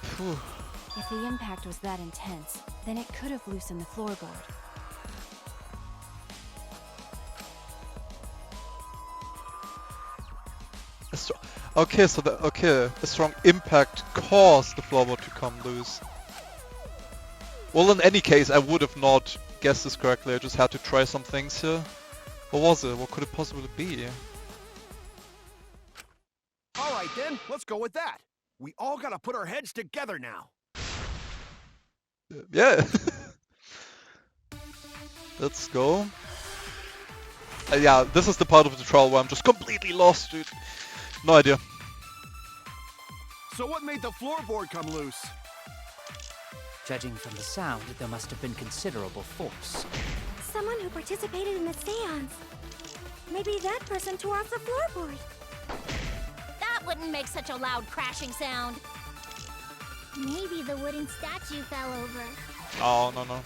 Phew. If the impact was that intense, then it could have loosened the floorboard. Okay, so a strong impact caused the floorboard to come loose. Well, in any case, I would have not guessed this correctly. I just had to try some things here. What was it? What could it possibly be? Alright then, let's go with that. We all gotta put our heads together now. Yeah. Let's go. Yeah, this is the part of the trial where I'm just completely lost, dude. No idea. So what made the floorboard come loose? Judging from the sound, there must have been considerable force. Someone who participated in the seance. Maybe that person tore off the floorboard. That wouldn't make such a loud crashing sound. Maybe the wooden statue fell over. Oh, no.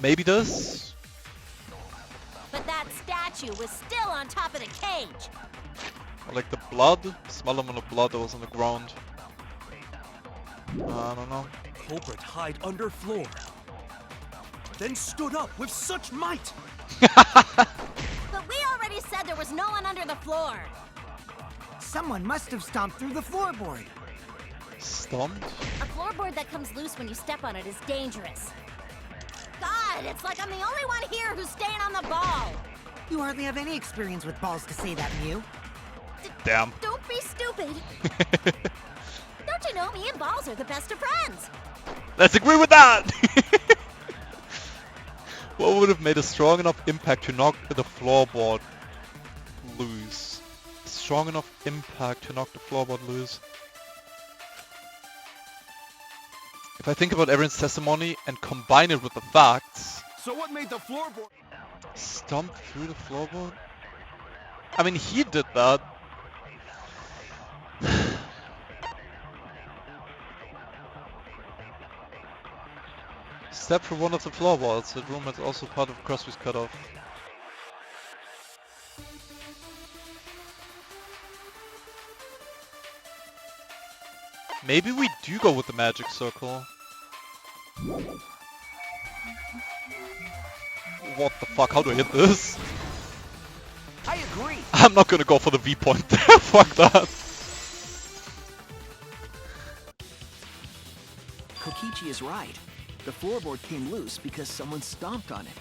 Maybe this? But that statue was still on top of the cage. Or like the blood? Smell amount of blood that was on the ground. I don't know. Culprit hide under floor. Then stood up with such might. But we already said there was no one under the floor. Someone must have stomped through the floorboard. Stomped? A floorboard that comes loose when you step on it is dangerous. God, it's like I'm the only one here who's staying on the ball. You hardly have any experience with balls to say that, Mew. Damn. Don't be stupid. Don't you know me and Balls are the best of friends? Let's agree with that! What would have made a strong enough impact to knock the floorboard loose? Strong enough impact to knock the floorboard loose. If I think about everyone's testimony and combine it with the facts... So what made the floorboard... Stomp through the floorboard? I mean, he did that. Step through one of the floorboards. That room is also part of Crosby's cutoff. Maybe we do go with the magic circle. What the fuck? How do I hit this? I agree. I'm not gonna go for the V point there. Fuck that. Kokichi is right. The floorboard came loose because someone stomped on it.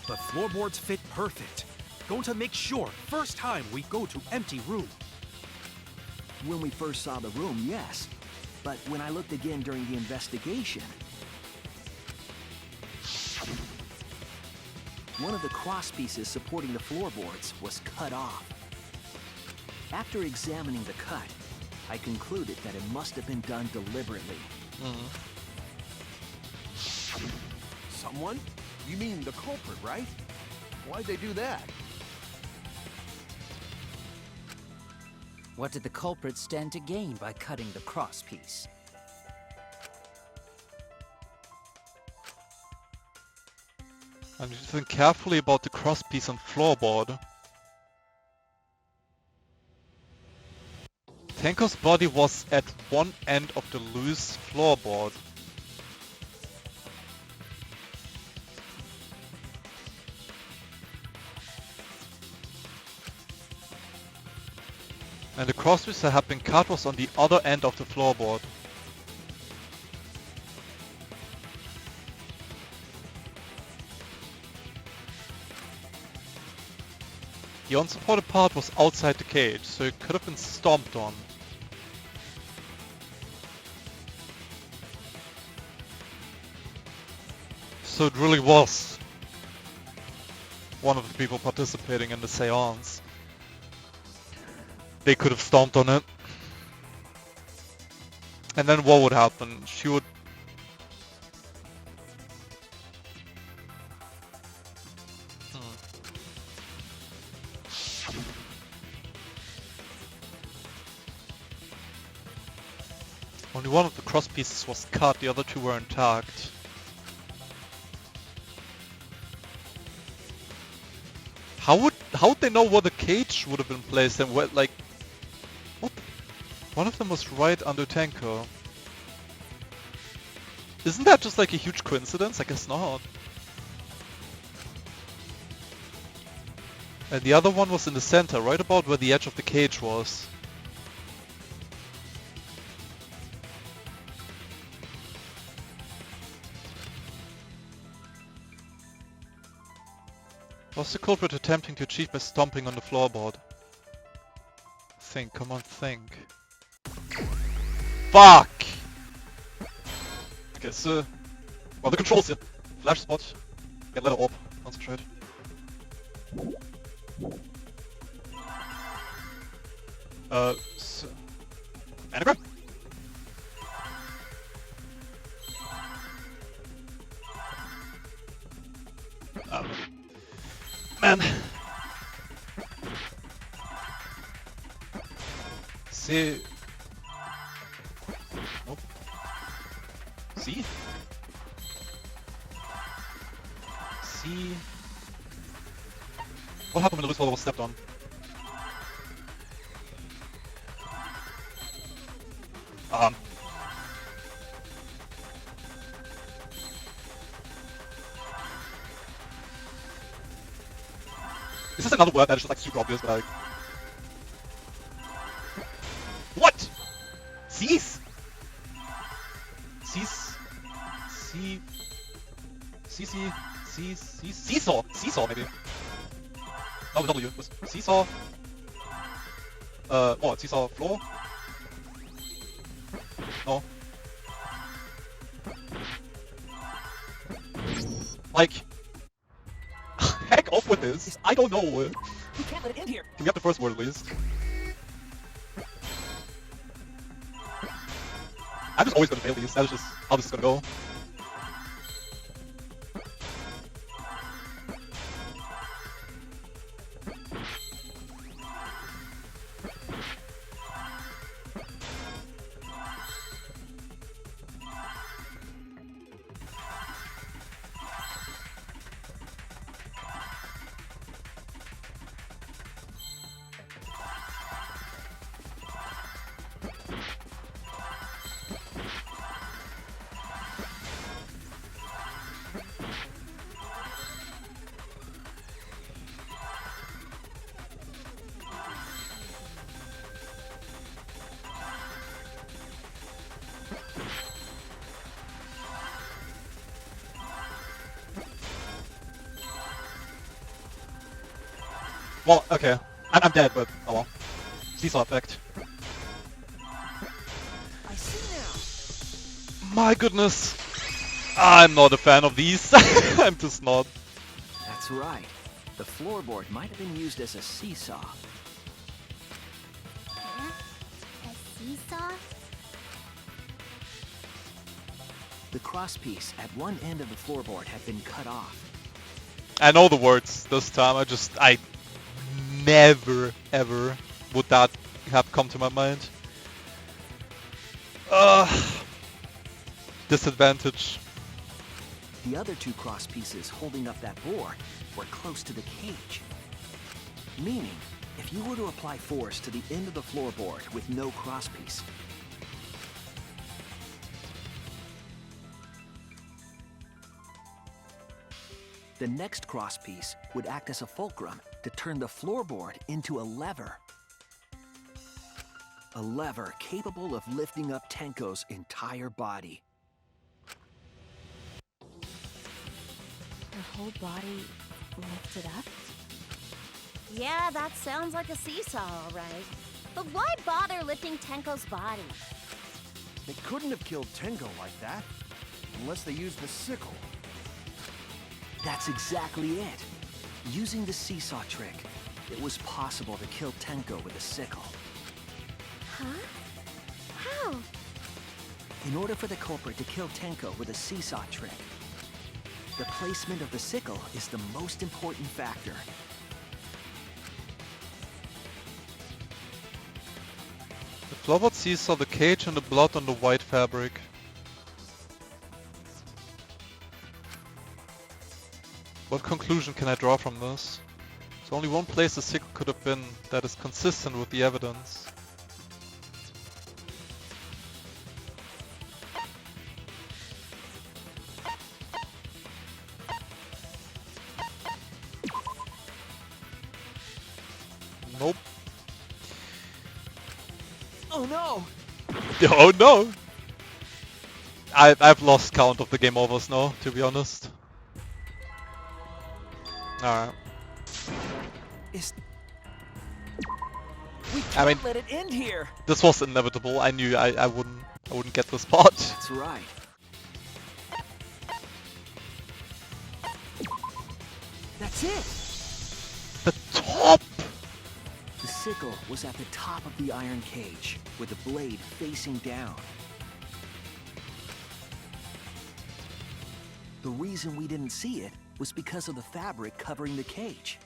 But floorboards fit perfect. Going to make sure first time we go to empty room. When we first saw the room, yes. But when I looked again during the investigation, one of the cross pieces supporting the floorboards was cut off. After examining the cut, I concluded that it must have been done deliberately. Someone? You mean the culprit, right? Why'd they do that? What did the culprit stand to gain by cutting the cross piece? I need to think carefully about the crosspiece and floorboard. Tenko's body was at one end of the loose floorboard. And the crosspiece that had been cut was on the other end of the floorboard. The unsupported part was outside the cage, so it could have been stomped on. So it really was one of the people participating in the seance. They could have stomped on it. And then what would happen? She would... Only one of the cross pieces was cut, the other two were intact. How would they know where the cage would have been placed and where, like... What? One of them was right under Tenko. Isn't that just like a huge coincidence? I guess not. And the other one was in the center, right about where the edge of the cage was. What's the culprit attempting to achieve by stomping on the floorboard? Think, come on, think. Fuck! Okay, so... Well, the controls here. Flash spot. Get letter orb. Concentrate. So... Anagram? Man. See. Nope. See? See. What happened when the loose follower was stepped on? Is this another word that is just like super obvious, but like... What? Cease? Cease? See... Seesaw? Seesaw, maybe. No, W. Was seesaw... oh, seesaw floor? No. Like... Heck off with this! I don't know! We can't let it in here! Can we have the first word at least? I'm just always gonna fail these, that's just how this is gonna go. Well, okay. I'm dead, but oh well. Seesaw effect. My goodness. I'm not a fan of these. I'm just not. That's right. The floorboard might have been used as a seesaw. Huh? A seesaw? The crosspiece at one end of the floorboard had been cut off. I know the words this time. I never ever would that have come to my mind. Disadvantage. The other two crosspieces holding up that board were close to the cage. Meaning, if you were to apply force to the end of the floorboard with no crosspiece, the next crosspiece would act as a fulcrum to turn the floorboard into a lever. A lever capable of lifting up Tenko's entire body. Her whole body lifted up? Yeah, that sounds like a seesaw, all right. But why bother lifting Tenko's body? They couldn't have killed Tenko like that. Unless they used the sickle. That's exactly it. Using the seesaw trick, it was possible to kill Tenko with a sickle. Huh? How? In order for the culprit to kill Tenko with a seesaw trick, the placement of the sickle is the most important factor. The floorboard seesaw, the cage, and the blood on the white fabric. What conclusion can I draw from this? There's only one place the sickle could have been that is consistent with the evidence. Nope. Oh no! Oh no! I've lost count of the game overs now, to be honest. Alright. We I can't mean, let it end here. this was inevitable. I knew I wouldn't get this part. That's right. That's it. The top! The sickle was at the top of the iron cage, with the blade facing down. The reason we didn't see it was because of the fabric covering the cage.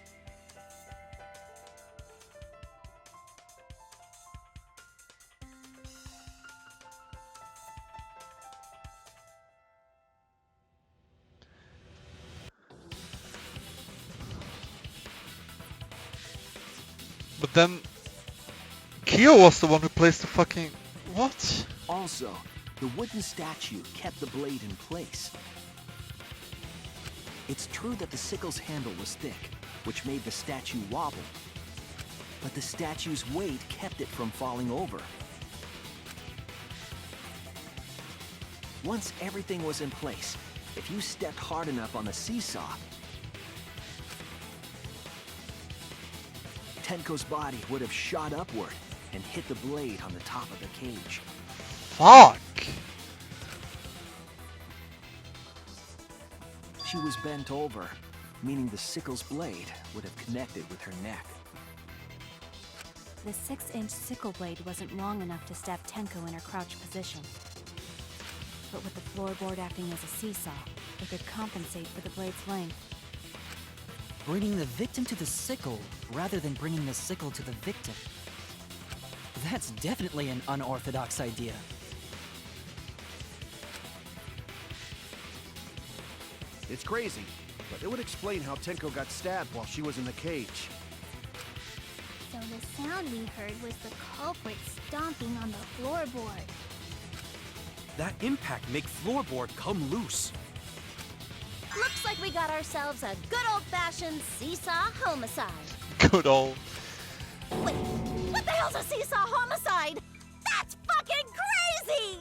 But then Kyo was the one who placed the fucking... What? Also, the wooden statue kept the blade in place. It's true that the sickle's handle was thick, which made the statue wobble. But the statue's weight kept it from falling over. Once everything was in place, if you stepped hard enough on the seesaw, Tenko's body would have shot upward and hit the blade on the top of the cage. Fuck! She was bent over, meaning the sickle's blade would have connected with her neck. The 6-inch sickle blade wasn't long enough to stab Tenko in her crouched position. But with the floorboard acting as a seesaw, it could compensate for the blade's length. Bringing the victim to the sickle rather than bringing the sickle to the victim. That's definitely an unorthodox idea. It's crazy, but it would explain how Tenko got stabbed while she was in the cage. So the sound we heard was the culprit stomping on the floorboard. That impact make floorboard come loose. Looks like we got ourselves a good old-fashioned seesaw homicide. Good old. Wait, what the hell's a seesaw homicide? That's fucking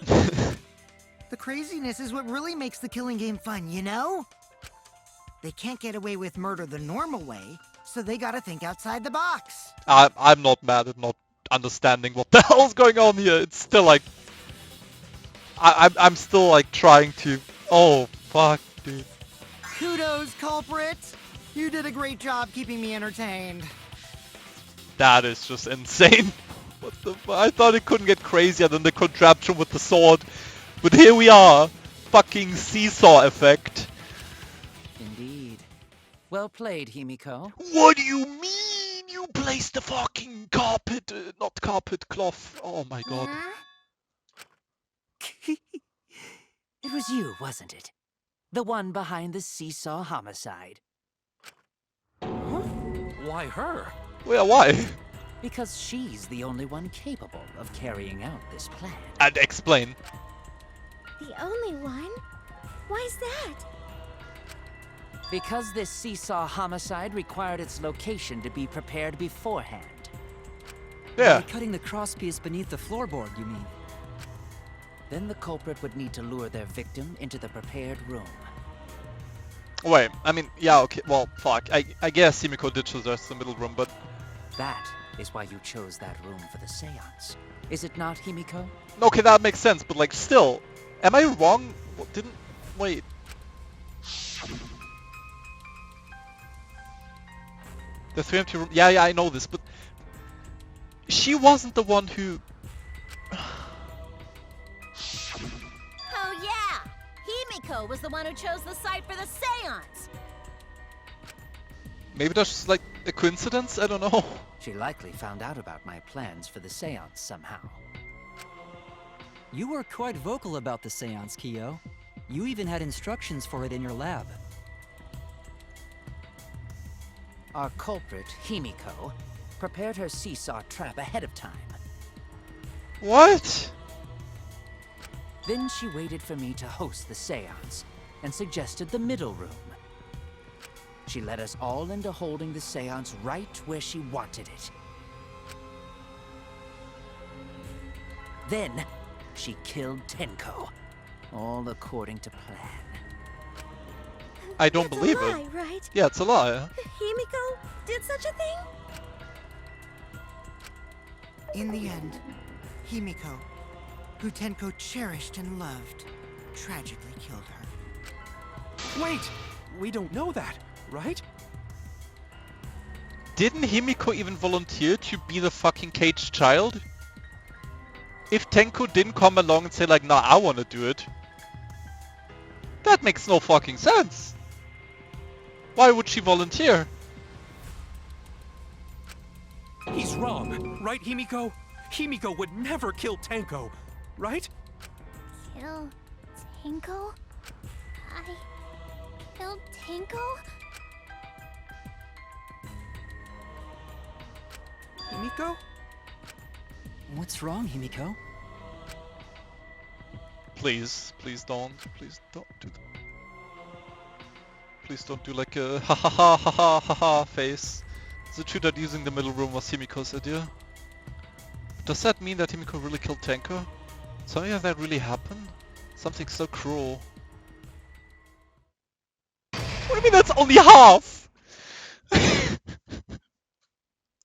crazy! The craziness is what really makes the killing game fun, you know? They can't get away with murder the normal way, so they gotta think outside the box. I'm not mad at not understanding what the hell's going on here. It's still like... I'm still like trying to. Oh fuck, dude. Kudos, culprit! You did a great job keeping me entertained. That is just insane. What the fuck? I thought it couldn't get crazier than the contraption with the sword. But here we are. Fucking seesaw effect. Indeed. Well played, Himiko. What do you mean? You placed the fucking carpet, not carpet, cloth. Oh my god. It was you, wasn't it? The one behind the seesaw homicide. Why her? Well, why? Because she's the only one capable of carrying out this plan. And explain. The only one? Why's that? Because this seesaw homicide required its location to be prepared beforehand. Yeah. By cutting the crosspiece beneath the floorboard, you mean? Then the culprit would need to lure their victim into the prepared room. Wait, I mean, yeah, okay, well, fuck. I guess Himiko did suggest the middle room, but... That is why you chose that room for the seance. Is it not, Himiko? Okay, that makes sense, but like, still. Am I wrong? Didn't... Wait. The 3 empty room... Yeah, I know this, but... She wasn't the one who... Oh yeah! Himiko was the one who chose the site for the seance! Maybe that's just like a coincidence? I don't know. She likely found out about my plans for the seance somehow. You were quite vocal about the seance, Kyo. You even had instructions for it in your lab. Our culprit, Himiko, prepared her seesaw trap ahead of time. What? Then she waited for me to host the seance and suggested the middle room. She led us all into holding the seance right where she wanted it. Then, she killed Tenko, all according to plan. I don't That's believe a lie, it. right? Yeah, it's a lie. Himiko did such a thing? In the end, Himiko, who Tenko cherished and loved, tragically killed her. Wait! We don't know that, right? Didn't Himiko even volunteer to be the fucking caged child? If Tenko didn't come along and say like, nah, I wanna do it. That makes no fucking sense. Why would she volunteer? He's wrong, right, Himiko? Himiko would never kill Tenko, right? Kill Tenko? I killed Tenko? Himiko? What's wrong, Himiko? Please don't do that. Please don't do like a ha ha ha ha ha ha ha face. Is it true that using the middle room was Himiko's idea? Does that mean that Himiko really killed Tenko? Something like that really happened? Something so cruel. What do you mean that's only half?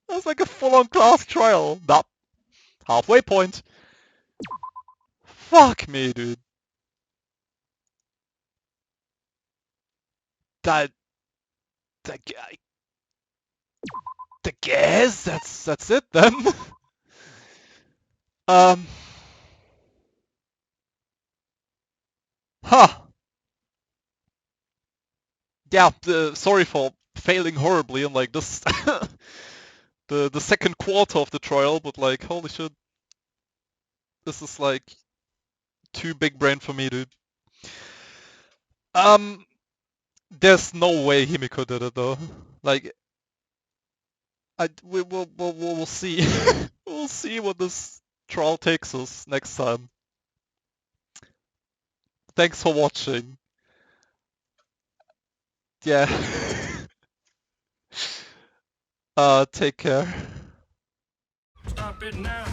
That's like a full-on class trial. Nah. Halfway point. Fuck me, dude. That guy. I guess that's it then. Huh. Yeah, sorry for failing horribly in like this the second quarter of the trial, but like holy shit. This is like too big brain for me, dude. There's no way Himiko did it though. Like we'll see. We'll see what this trial takes us next time. Thanks for watching. Yeah. Take care. Stop it now.